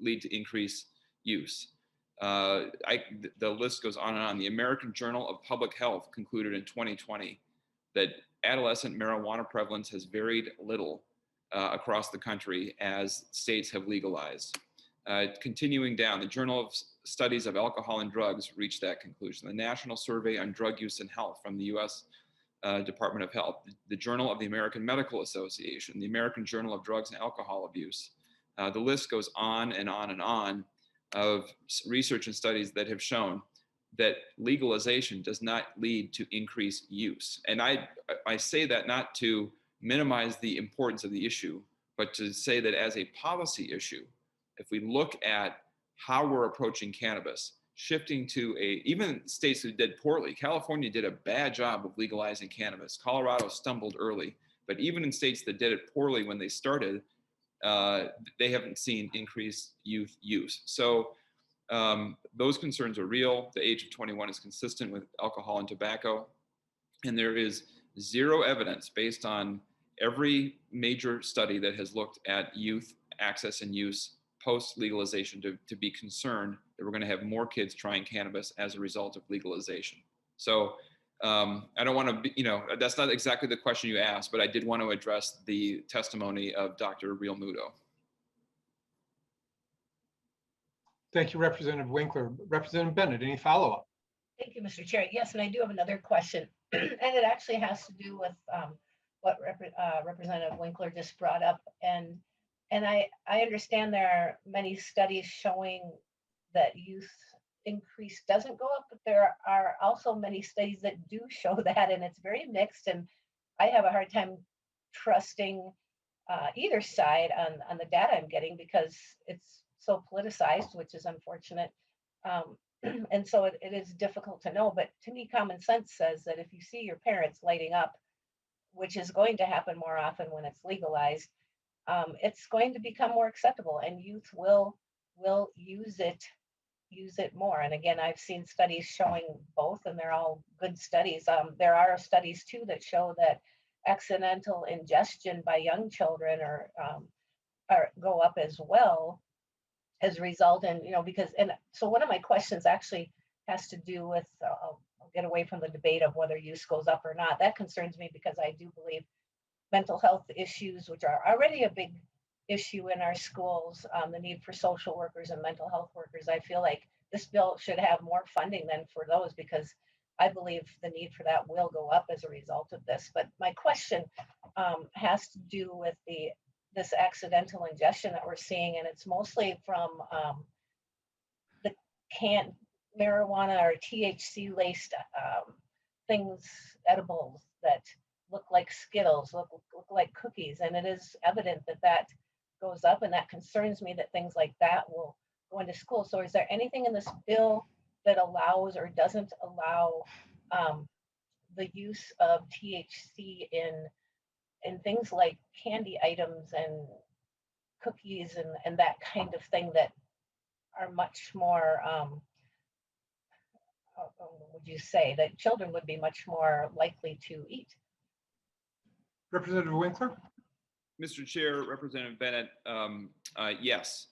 lead to increased use. The list goes on and on. The American Journal of Public Health concluded in 2020 that adolescent marijuana prevalence has varied little across the country as states have legalized. Continuing down, the Journal of Studies of Alcohol and Drugs reached that conclusion. The National Survey on Drug Use and Health from the U.S. Department of Health, the Journal of the American Medical Association, the American Journal of Drugs and Alcohol Abuse. The list goes on and on and on of research and studies that have shown that legalization does not lead to increased use. And I say that not to minimize the importance of the issue, but to say that as a policy issue, if we look at how we're approaching cannabis, shifting to even states that did poorly, California did a bad job of legalizing cannabis. Colorado stumbled early, but even in states that did it poorly when they started, they haven't seen increased youth use. So those concerns are real. The age of 21 is consistent with alcohol and tobacco. And there is zero evidence based on every major study that has looked at youth access and use post legalization to be concerned that we're going to have more kids trying cannabis as a result of legalization. So I don't want to be, that's not exactly the question you asked, but I did want to address the testimony of Dr. Real Muto. Thank you, Representative Winkler. Representative Bennett, any follow-up? Thank you, Mr. Chair. Yes, and I do have another question, and it actually has to do with what Representative Winkler just brought up. And I understand there are many studies showing that youth increase doesn't go up, but there are also many studies that do show that, and it's very mixed. And I have a hard time trusting either side on the data I'm getting because it's so politicized, which is unfortunate. And so it is difficult to know. But to me, common sense says that if you see your parents lighting up, which is going to happen more often when it's legalized, it's going to become more acceptable, and youth will use it more. And again, I've seen studies showing both, and they're all good studies. There are studies too that show that accidental ingestion by young children go up as well as a result. And so one of my questions actually has to do with I'll get away from the debate of whether use goes up or not. That concerns me because I do believe mental health issues, which are already a big issue in our schools, the need for social workers and mental health workers. I feel like this bill should have more funding than for those, because I believe the need for that will go up as a result of this. But my question has to do with this accidental ingestion that we're seeing, and it's mostly from the canned marijuana or THC laced things, edibles that look like Skittles, look like cookies, and it is evident that goes up, and that concerns me that things like that will go into school. So is there anything in this bill that allows or doesn't allow the use of THC in things like candy items and cookies and that kind of thing that are much more, would you say, that children would be much more likely to eat? Representative Winkler? Mr. Chair, Representative Bennett, yes.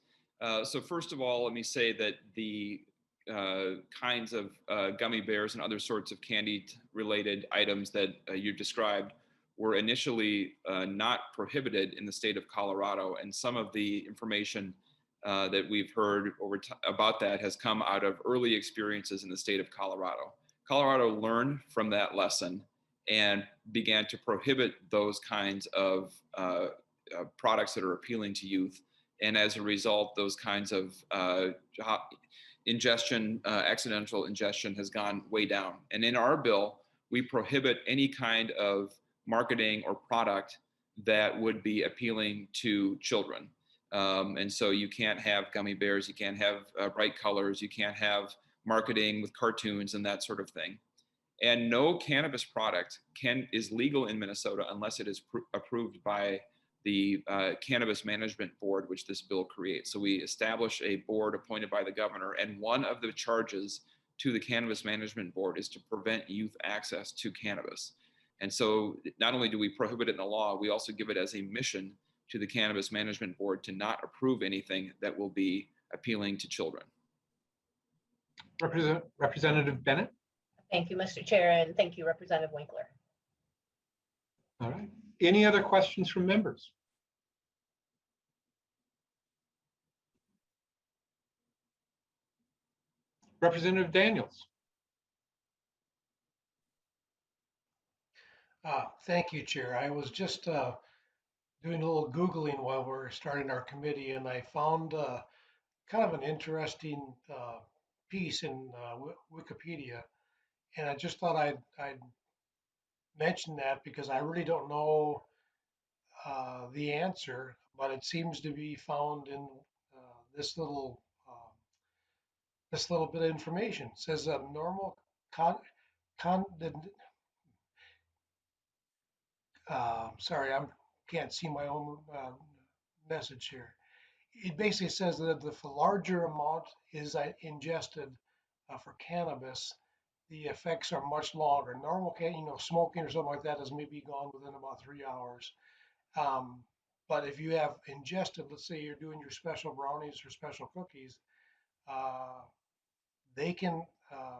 So first of all, let me say that the kinds of gummy bears and other sorts of candy-related items that you described were initially not prohibited in the state of Colorado, and some of the information that we've heard about that has come out of early experiences in the state of Colorado. Colorado learned from that lesson and began to prohibit those kinds of products that are appealing to youth. And as a result, those kinds of ingestion, accidental ingestion has gone way down. And in our bill, we prohibit any kind of marketing or product that would be appealing to children. And so you can't have gummy bears, you can't have bright colors, you can't have marketing with cartoons and that sort of thing. And no cannabis product is legal in Minnesota unless it is approved by the Cannabis Management Board, which this bill creates. So we establish a board appointed by the governor, and one of the charges to the Cannabis Management Board is to prevent youth access to cannabis. And so not only do we prohibit it in the law, we also give it as a mission to the Cannabis Management Board to not approve anything that will be appealing to children. Representative Bennett. Thank you, Mr. Chair, and thank you, Representative Winkler. All right. Any other questions from members? Representative Daniels. Thank you, Chair. I was just doing a little Googling while we're starting our committee, and I found kind of an interesting piece in Wikipedia, and I just thought I'd mention that because I really don't know the answer, but it seems to be found in this little bit of information. It says a normal sorry, I can't see my own message here. It basically says that if a larger amount is ingested for cannabis, the effects are much longer. Normal, smoking or something like that is maybe gone within about 3 hours. But if you have ingested, let's say you're doing your special brownies or special cookies, they can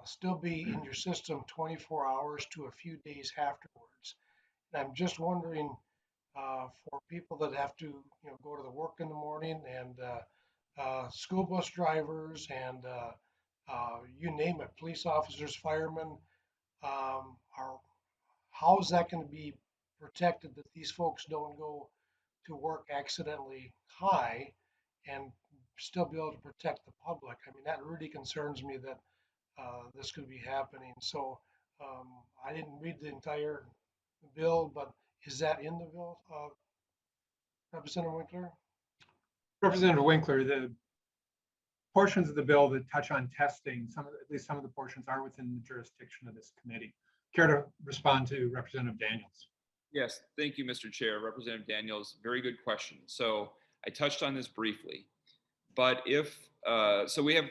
still be in your system 24 hours to a few days afterwards. And I'm just wondering for people that have to, go to the work in the morning, and school bus drivers, and you name it, police officers, firemen, how is that going to be protected that these folks don't go to work accidentally high and still be able to protect the public? I mean, that really concerns me that this could be happening. So I didn't read the entire bill, but is that in the bill, Representative Winkler? Representative Winkler, the portions of the bill that touch on testing, at least some of the portions are within the jurisdiction of this committee. Care to respond to Representative Daniels? Yes, thank you, Mr. Chair. Representative Daniels, very good question. So I touched on this briefly, but so we have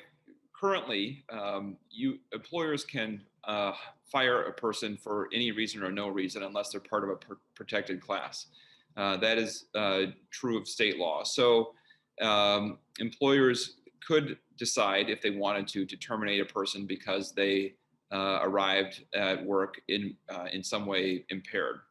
currently, employers can fire a person for any reason or no reason unless they're part of a protected class. That is true of state law. So employers could decide if they wanted to terminate a person because they arrived at work in some way impaired.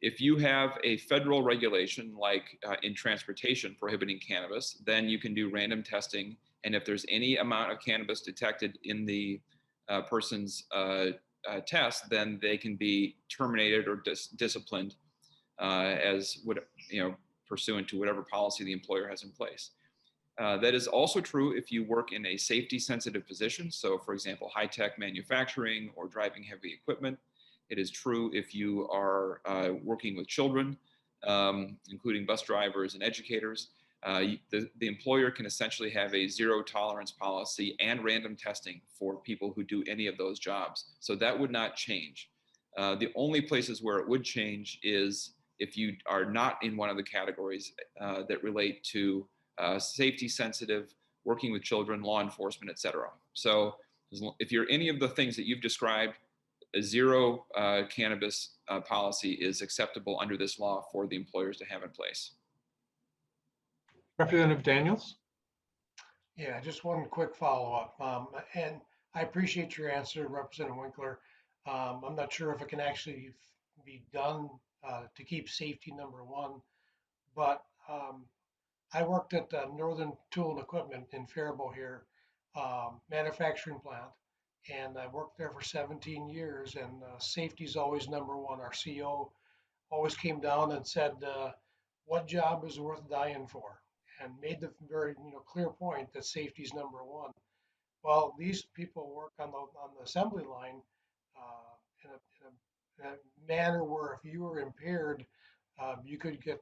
If you have a federal regulation like in transportation prohibiting cannabis, then you can do random testing. And if there's any amount of cannabis detected in the person's test, then they can be terminated or disciplined pursuant to whatever policy the employer has in place. That is also true if you work in a safety sensitive position. So for example, high-tech manufacturing or driving heavy equipment. It is true if you are working with children, including bus drivers and educators. The employer can essentially have a zero tolerance policy and random testing for people who do any of those jobs. So that would not change. The only places where it would change is if you are not in one of the categories that relate to safety sensitive, working with children, law enforcement, et cetera. So if you're any of the things that you've described, a zero cannabis policy is acceptable under this law for the employers to have in place. Representative Daniels? Yeah, just one quick follow-up. And I appreciate your answer, Representative Winkler. I'm not sure if it can actually be done to keep safety number one, but I worked at Northern Tool and Equipment in Faribault here, manufacturing plant, and I worked there for 17 years, and safety is always number one. Our CEO always came down and said, what job is worth dying for? And made the very clear point that safety is number one. Well, these people work on the assembly line in a manner where if you were impaired, you could get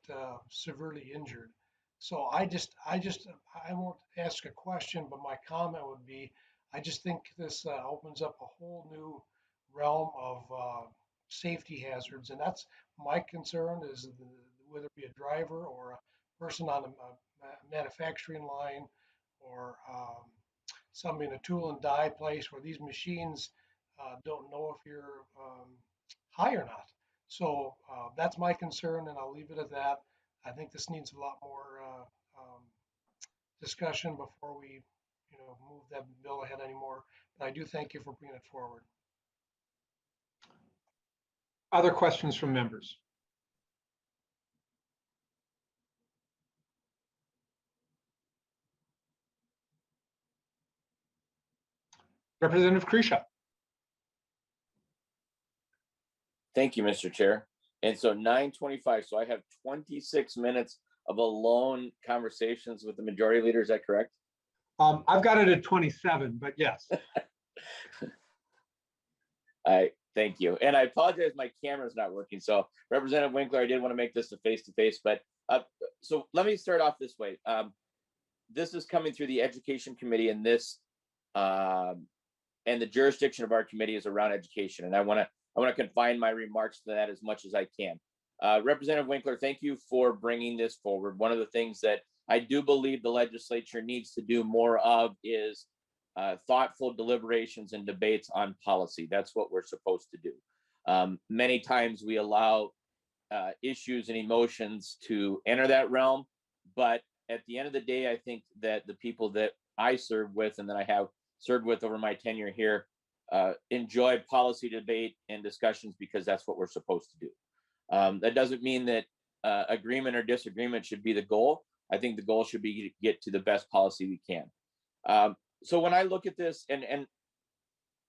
severely injured. So I won't ask a question, but my comment would be, I just think this opens up a whole new realm of safety hazards, and that's my concern. Is whether it be a driver or a person on a manufacturing line or some in a tool and die place where these machines don't know if you're high or not. So that's my concern, and I'll leave it at that. I think this needs a lot more discussion before we, move that bill ahead anymore. But I do thank you for bringing it forward. Other questions from members? Representative Kresha. Thank you, Mr. Chair. And so 9:25, so I have 26 minutes of alone conversations with the majority leader. Is that correct? I've got it at 27, but yes. Thank you. And I apologize, my camera's not working. So Representative Winkler, I did want to make this a face-to-face, but so let me start off this way. This is coming through the Education Committee, and this and the jurisdiction of our committee is around education. And I want to confine my remarks to that as much as I can. Representative Winkler, thank you for bringing this forward. One of the things that I do believe the legislature needs to do more of is thoughtful deliberations and debates on policy. That's what we're supposed to do. Many times we allow issues and emotions to enter that realm, but at the end of the day, I think that the people that I serve with and that I have served with over my tenure here enjoy policy debate and discussions because that's what we're supposed to do. That doesn't mean that agreement or disagreement should be the goal. I think the goal should be to get to the best policy we can. So when I look at this, and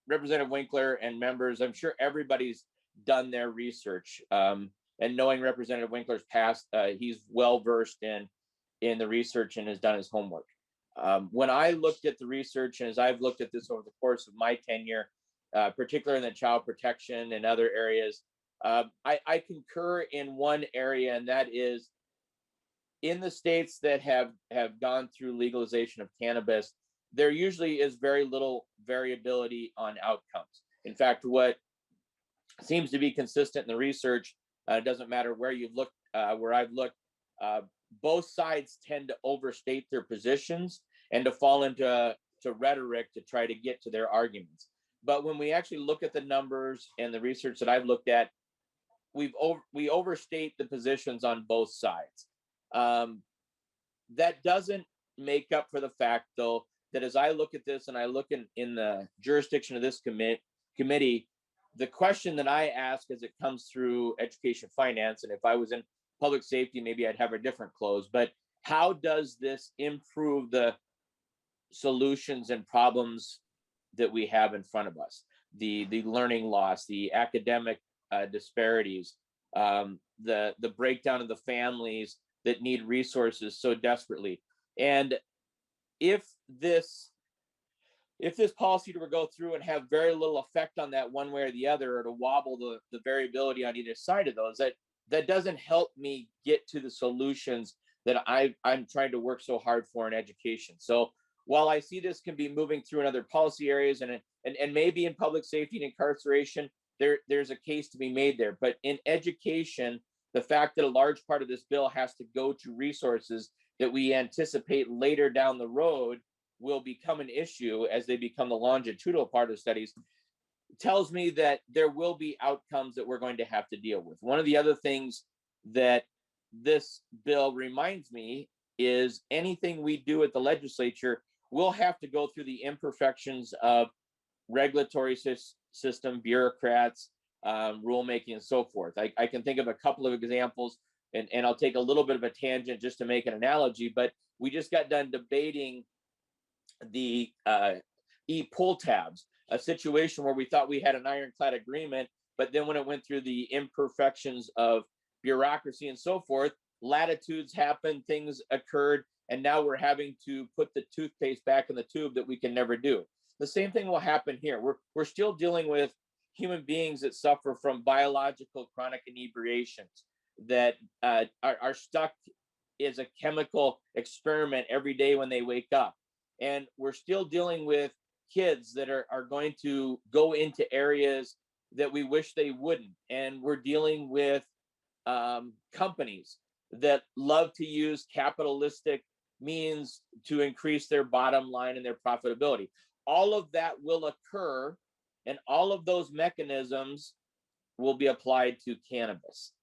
Representative Winkler and members, I'm sure everybody's done their research. And knowing Representative Winkler's past, he's well versed in the research and has done his homework. When I looked at the research, and as I've looked at this over the course of my tenure, particularly in the child protection and other areas, I concur in one area, and that is in the states that have gone through legalization of cannabis, there usually is very little variability on outcomes. In fact, what seems to be consistent in the research, it doesn't matter where you've looked, where I've looked, both sides tend to overstate their positions and to fall into rhetoric to try to get to their arguments. But when we actually look at the numbers and the research that I've looked at, we overstate the positions on both sides. That doesn't make up for the fact, though, that as I look at this and I look in the jurisdiction of this committee, the question that I ask as it comes through education finance, and if I was in public safety, maybe I'd have a different close, but how does this improve the solutions and problems that we have in front of us? The learning loss, the academic disparities, the breakdown of the families that need resources so desperately. And if this policy were to go through and have very little effect on that one way or the other, or to wobble the variability on either side of those, that doesn't help me get to the solutions that I'm trying to work so hard for in education. So while I see this can be moving through in other policy areas and maybe in public safety and incarceration, there's a case to be made there. But in education, the fact that a large part of this bill has to go to resources that we anticipate later down the road will become an issue as they become the longitudinal part of studies tells me that there will be outcomes that we're going to have to deal with. One of the other things that this bill reminds me is anything we do at the legislature will have to go through the imperfections of regulatory system, bureaucrats, rulemaking, and so forth. I can think of a couple of examples, and I'll take a little bit of a tangent just to make an analogy, but we just got done debating the e-pull tabs, a situation where we thought we had an ironclad agreement, but then when it went through the imperfections of bureaucracy and so forth, latitudes happened, things occurred, and now we're having to put the toothpaste back in the tube that we can never do. The same thing will happen here. We're still dealing with human beings that suffer from biological chronic inebriations, that are stuck as a chemical experiment every day when they wake up. And we're still dealing with kids that are going to go into areas that we wish they wouldn't. And we're dealing with companies that love to use capitalistic means to increase their bottom line and their profitability. All of that will occur, and all of those mechanisms will be applied to cannabis.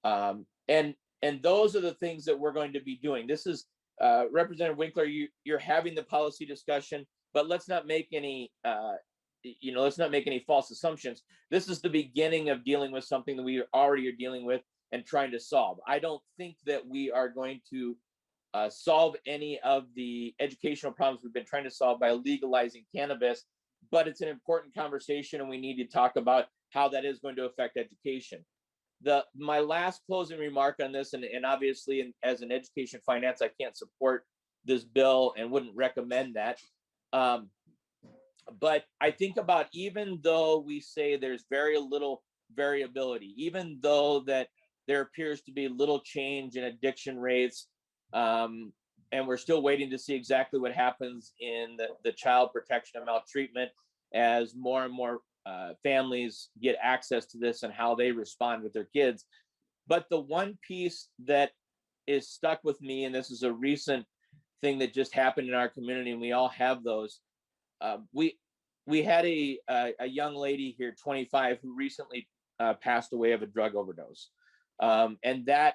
And those are the things that we're going to be doing. This is Representative Winkler, you're having the policy discussion, but let's not make any let's not make any false assumptions. This is the beginning of dealing with something that we already are dealing with and trying to solve. I don't think that we are going to solve any of the educational problems we've been trying to solve by legalizing cannabis, but it's an important conversation, and we need to talk about how that is going to affect education. My last closing remark on this, and obviously as an education finance, I can't support this bill and wouldn't recommend that. But I think about, even though we say there's very little variability, even though that there appears to be little change in addiction rates, and we're still waiting to see exactly what happens in the child protection and maltreatment as more and more families get access to this and how they respond with their kids. But the one piece that is stuck with me, and this is a recent thing that just happened in our community, and we all have those. We had a young lady here, 25, who recently passed away of a drug overdose. And that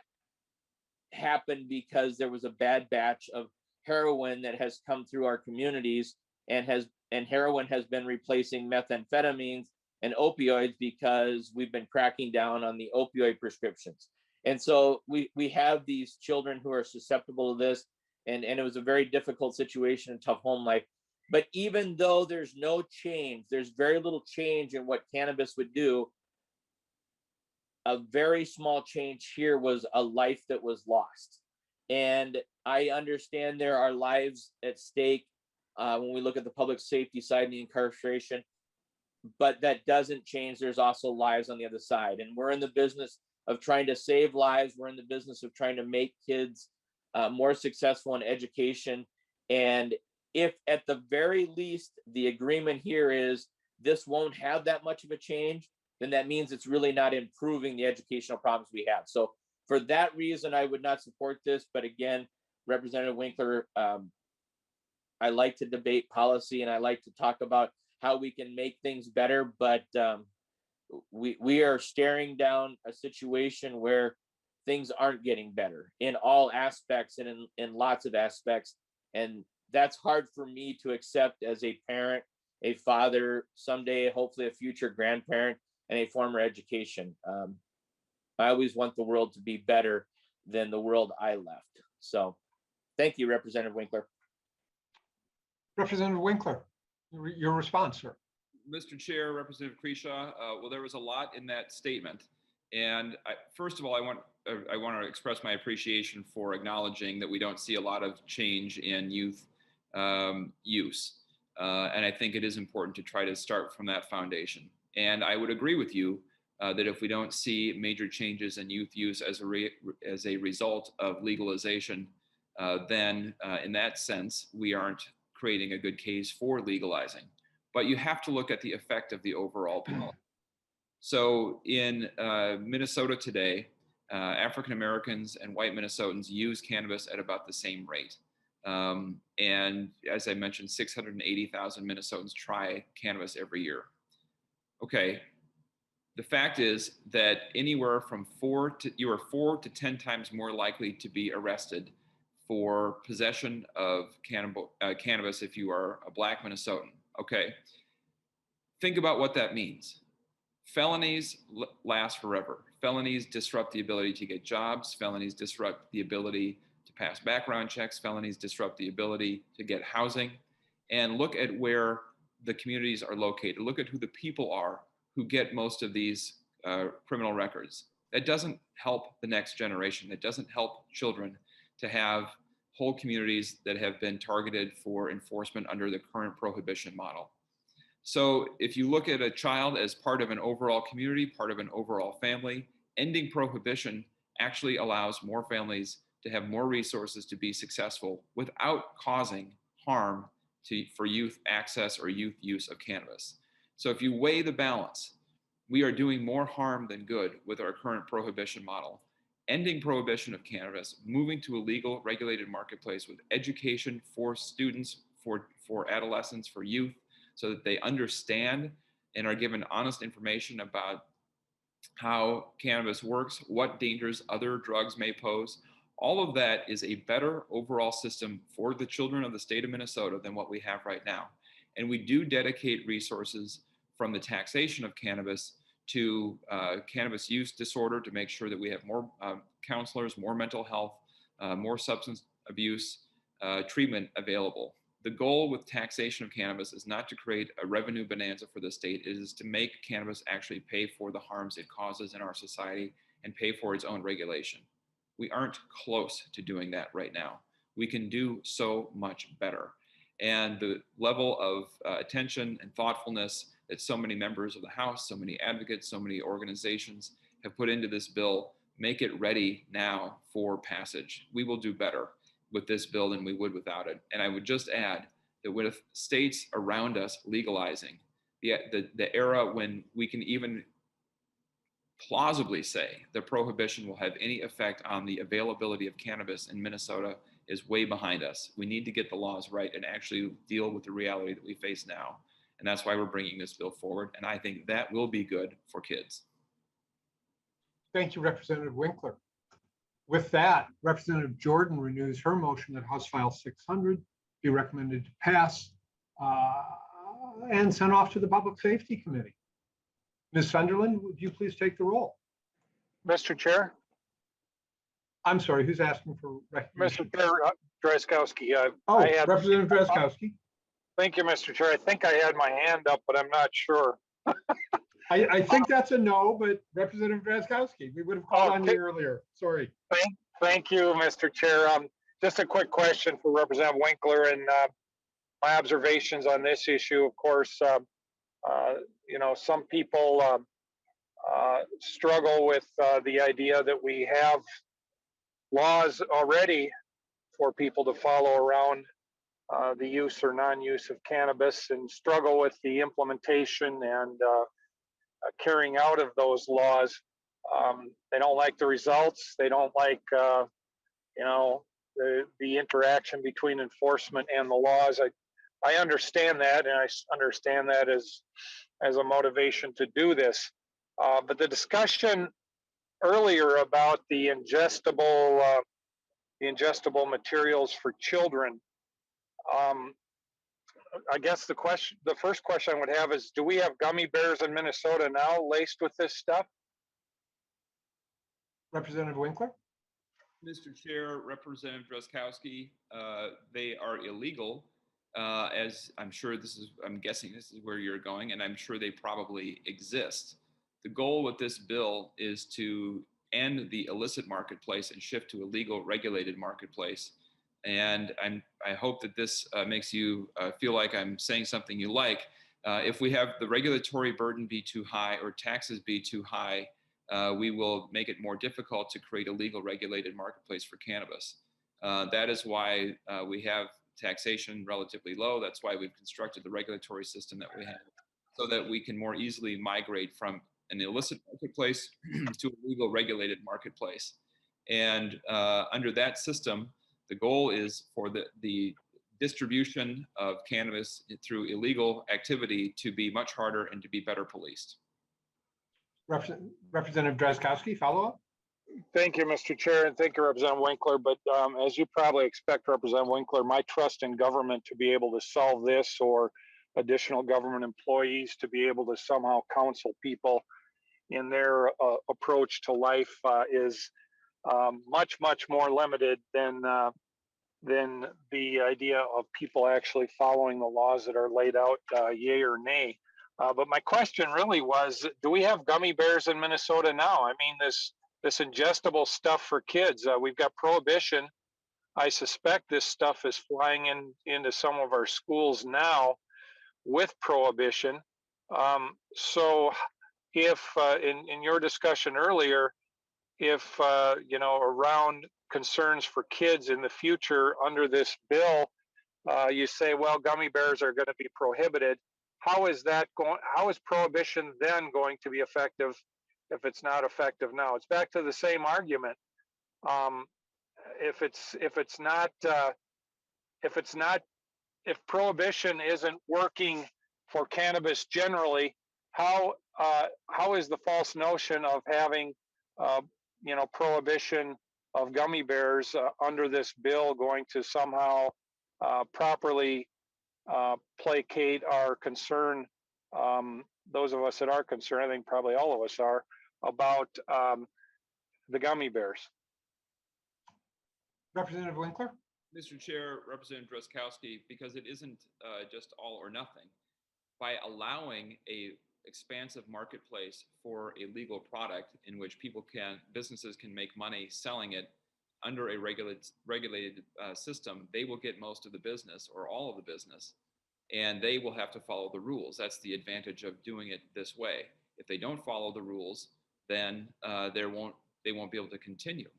happened because there was a bad batch of heroin that has come through our communities, and heroin has been replacing methamphetamines and opioids because we've been cracking down on the opioid prescriptions. And so we have these children who are susceptible to this, and it was a very difficult situation and tough home life. But even though there's no change, there's very little change in what cannabis would do, a very small change here was a life that was lost. And I understand there are lives at stake when we look at the public safety side and the incarceration, but that doesn't change. There's also lives on the other side. And we're in the business of trying to save lives. We're in the business of trying to make kids more successful in education. And if at the very least, the agreement here is this won't have that much of a change, then that means it's really not improving the educational problems we have. So for that reason, I would not support this. But again, Representative Winkler, I like to debate policy, and I like to talk about how we can make things better. But we are staring down a situation where things aren't getting better in all aspects and in lots of aspects. And that's hard for me to accept as a parent, a father, someday, hopefully a future grandparent, and a former education. I always want the world to be better than the world I left. So thank you, Representative Winkler. Representative Winkler, your response, sir. Mr. Chair, Representative Kreshaw, well, there was a lot in that statement. And first of all, I want to express my appreciation for acknowledging that we don't see a lot of change in youth use. And I think it is important to try to start from that foundation. And I would agree with you that if we don't see major changes in youth use as a result of legalization, then in that sense, we aren't creating a good case for legalizing. But you have to look at the effect of the overall policy. So in Minnesota today, African Americans and white Minnesotans use cannabis at about the same rate. And as I mentioned, 680,000 Minnesotans try cannabis every year. Okay, the fact is that anywhere from you are 4 to 10 times more likely to be arrested for possession of cannabis if you are a Black Minnesotan. Okay, think about what that means. Felonies last forever. Felonies disrupt the ability to get jobs. Felonies disrupt the ability to pass background checks. Felonies disrupt the ability to get housing. And look at where the communities are located. Look at who the people are who get most of these criminal records. That doesn't help the next generation. That doesn't help children to have whole communities that have been targeted for enforcement under the current prohibition model. So if you look at a child as part of an overall community, part of an overall family, ending prohibition actually allows more families to have more resources to be successful without causing harm for youth access or youth use of cannabis. So if you weigh the balance, we are doing more harm than good with our current prohibition model. ending prohibition of cannabis, moving to a legal regulated marketplace with education for students, for adolescents, for youth, so that they understand and are given honest information about how cannabis works, what dangers other drugs may pose. All of that is a better overall system for the children of the state of Minnesota than what we have right now. And we do dedicate resources from the taxation of cannabis to cannabis use disorder to make sure that we have more counselors, more mental health, more substance abuse treatment available. The goal with taxation of cannabis is not to create a revenue bonanza for the state. It is to make cannabis actually pay for the harms it causes in our society and pay for its own regulation. We aren't close to doing that right now. We can do so much better. And the level of attention and thoughtfulness that so many members of the House, so many advocates, so many organizations have put into this bill make it ready now for passage. We will do better with this bill than we would without it. And I would just add that with states around us legalizing, the era when we can even plausibly say the prohibition will have any effect on the availability of cannabis in Minnesota is way behind us. We need to get the laws right and actually deal with the reality that we face now. And that's why we're bringing this bill forward. And I think that will be good for kids. Thank you, Representative Winkler. With that, Representative Jordan renews her motion that House File 600 be recommended to pass and sent off to the Public Safety Committee. Ms. Sunderland, would you please take the roll? Mr. Chair? I'm sorry, who's asking for recognition? Mr. Chair, Drazkowski. Representative Drazkowski. Thank you, Mr. Chair. I think I had my hand up, but I'm not sure. I think that's a no, but Representative Drazkowski, we would have called on you earlier. Sorry. Thank you, Mr. Chair. Just a quick question for Representative Winkler and my observations on this issue. Of course, you know, some people struggle with the idea that we have laws already for people to follow around the use or non-use of cannabis and struggle with the implementation and carrying out of those laws. They don't like the results. They don't like, you know, the interaction between enforcement and the laws. I understand that, and I understand that as a motivation to do this. But the discussion earlier about the ingestible materials for children, I guess the first question I would have is, do we have gummy bears in Minnesota now laced with this stuff? Representative Winkler? Mr. Chair, Representative Drazkowski, they are illegal, as I'm guessing this is where you're going, and I'm sure they probably exist. The goal with this bill is to end the illicit marketplace and shift to a legal regulated marketplace. And I hope that this makes you feel like I'm saying something you like. If we have the regulatory burden be too high or taxes be too high, we will make it more difficult to create a legal regulated marketplace for cannabis. That is why we have taxation relatively low. That's why we've constructed the regulatory system that we have, so that we can more easily migrate from an illicit marketplace to a legal regulated marketplace. And under that system, the goal is for the distribution of cannabis through illegal activity to be much harder and to be better policed. Representative Drazkowski, follow up? Thank you, Mr. Chair, and thank you, Representative Winkler. But as you probably expect, Representative Winkler, my trust in government to be able to solve this, or additional government employees to be able to somehow counsel people in their approach to life is much, much more limited than the idea of people actually following the laws that are laid out, yay or nay. But my question really was, do we have gummy bears in Minnesota now? I mean, this ingestible stuff for kids, we've got prohibition. I suspect this stuff is flying into some of our schools now with prohibition. So if in your discussion earlier, if you know, around concerns for kids in the future under this bill, you say, well, gummy bears are going to be prohibited. How is prohibition then going to be effective if it's not effective now? It's back to the same argument. if prohibition isn't working for cannabis generally, how is the false notion of having prohibition of gummy bears under this bill going to somehow properly placate our concern, those of us that are concerned, I think probably all of us are, about the gummy bears? Representative Winkler? Mr. Chair, Representative Drazkowski, because it isn't just all or nothing. By allowing a expansive marketplace for a legal product in which businesses can make money selling it under a regulated system, they will get most of the business or all of the business, and they will have to follow the rules. That's the advantage of doing it this way. If they don't follow the rules, then they won't be able to continue.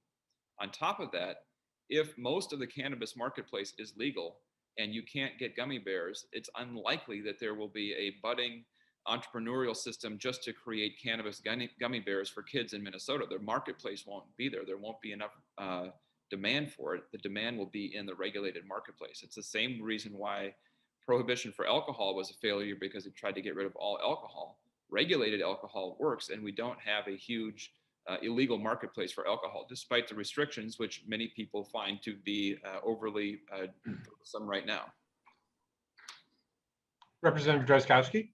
On top of that, if most of the cannabis marketplace is legal and you can't get gummy bears, it's unlikely that there will be a budding entrepreneurial system just to create cannabis gummy bears for kids in Minnesota. The marketplace won't be there. There won't be enough demand for it. The demand will be in the regulated marketplace. It's the same reason why prohibition for alcohol was a failure, because it tried to get rid of all alcohol. Regulated alcohol works, and we don't have a huge illegal marketplace for alcohol, despite the restrictions, which many people find to be overly some right now. Representative Drazkowski?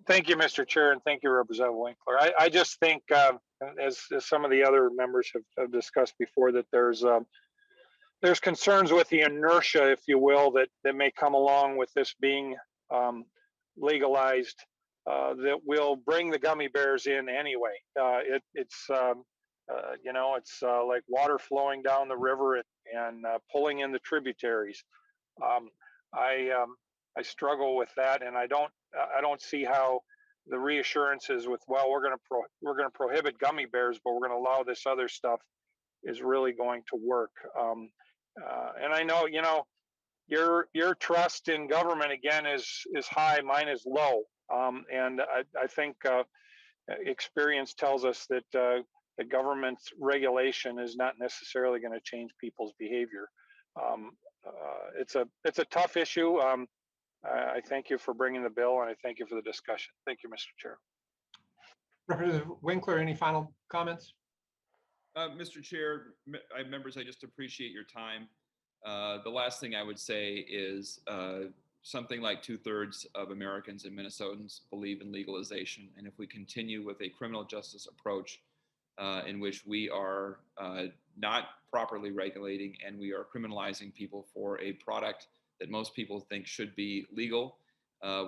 Thank you, Mr. Chair, and thank you, Representative Winkler. I just think, as some of the other members have discussed before, that there's concerns with the inertia, if you will, that may come along with this being legalized, that will bring the gummy bears in anyway. It's like water flowing down the river and pulling in the tributaries. I struggle with that, and I don't see how the reassurances with, well, we're going to prohibit gummy bears, but we're going to allow this other stuff, is really going to work. And I know, your trust in government again is high, mine is low. And I think experience tells us that the government's regulation is not necessarily going to change people's behavior. It's a tough issue. I thank you for bringing the bill, and I thank you for the discussion. Thank you, Mr. Chair. Representative Winkler, any final comments? Mr. Chair, members, I just appreciate your time. The last thing I would say is something like 2/3 of Americans and Minnesotans believe in legalization. And if we continue with a criminal justice approach in which we are not properly regulating and we are criminalizing people for a product that most people think should be legal,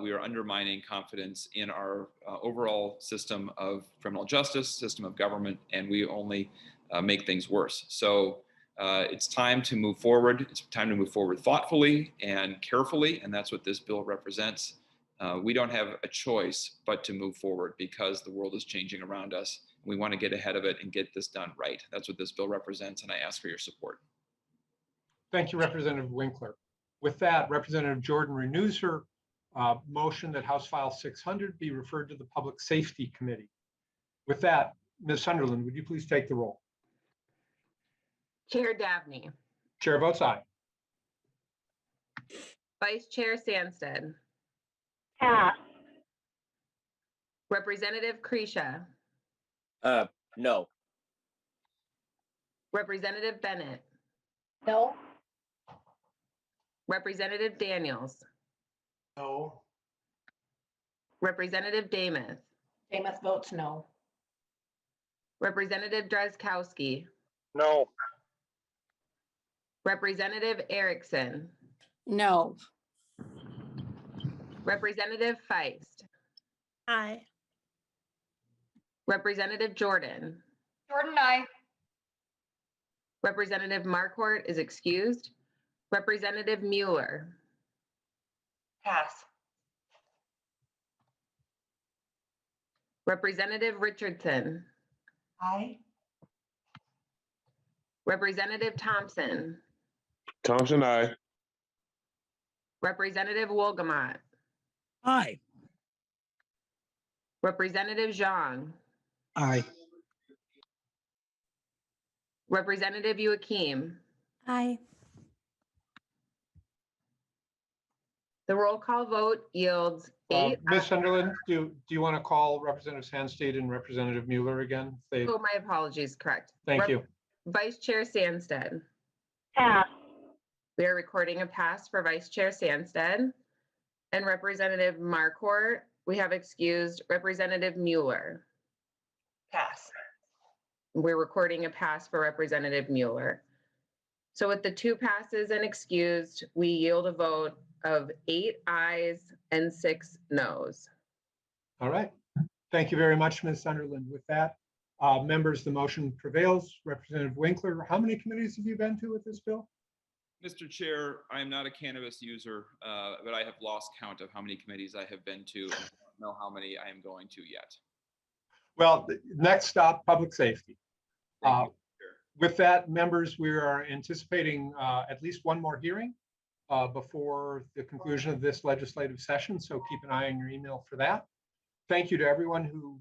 we are undermining confidence in our overall system of criminal justice, system of government, and we only make things worse. So it's time to move forward. It's time to move forward thoughtfully and carefully, and that's what this bill represents. We don't have a choice but to move forward because the world is changing around us. We want to get ahead of it and get this done right. That's what this bill represents, and I ask for your support. Thank you, Representative Winkler. With that, Representative Jordan renews her motion that House File 600 be referred to the Public Safety Committee. With that, Ms. Sunderland, would you please take the roll? Chair Dabney. Chair votes aye. Vice Chair Sandsted. Pass. Representative Kresha. No. Representative Bennett. No. Representative Daniels. No. Representative Demuth. Demuth votes no. Representative Drazkowski. No. Representative Erickson. No. Representative Feist. Aye. Representative Jordan. Jordan, aye. Representative Marquardt is excused. Representative Mueller. Pass. Representative Richardson. Aye. Representative Thompson. Thompson, aye. Representative Wolgamott. Aye. Representative Zhang. Aye. Representative Joachim. Aye. The roll call vote yields 8. Ms. Sunderland, do you want to call Representative Sandstede and Representative Mueller again? Oh, my apologies, correct. Thank you. Vice Chair Sandstead. Pass. We are recording a pass for Vice Chair Sandstead. And Representative Marquardt, we have excused Representative Mueller. Pass. We're recording a pass for Representative Mueller. So with the 2 passes and excused, we yield a vote of 8 ayes and 6 noes. All right. Thank you very much, Ms. Sunderland. With that, members, the motion prevails. Representative Winkler, how many committees have you been to with this bill? Mr. Chair, I am not a cannabis user, but I have lost count of how many committees I have been to and I don't know how many I am going to yet. Well, next stop, public safety. Thank you, Chair. With that, members, we are anticipating at least one more hearing before the conclusion of this legislative session. So keep an eye on your email for that. Thank you to everyone who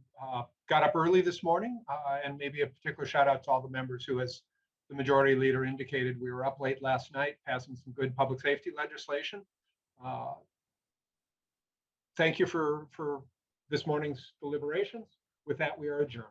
got up early this morning, and maybe a particular shout out to all the members who, as the majority leader indicated, we were up late last night passing some good public safety legislation. Thank you for this morning's deliberations. With that, we are adjourned.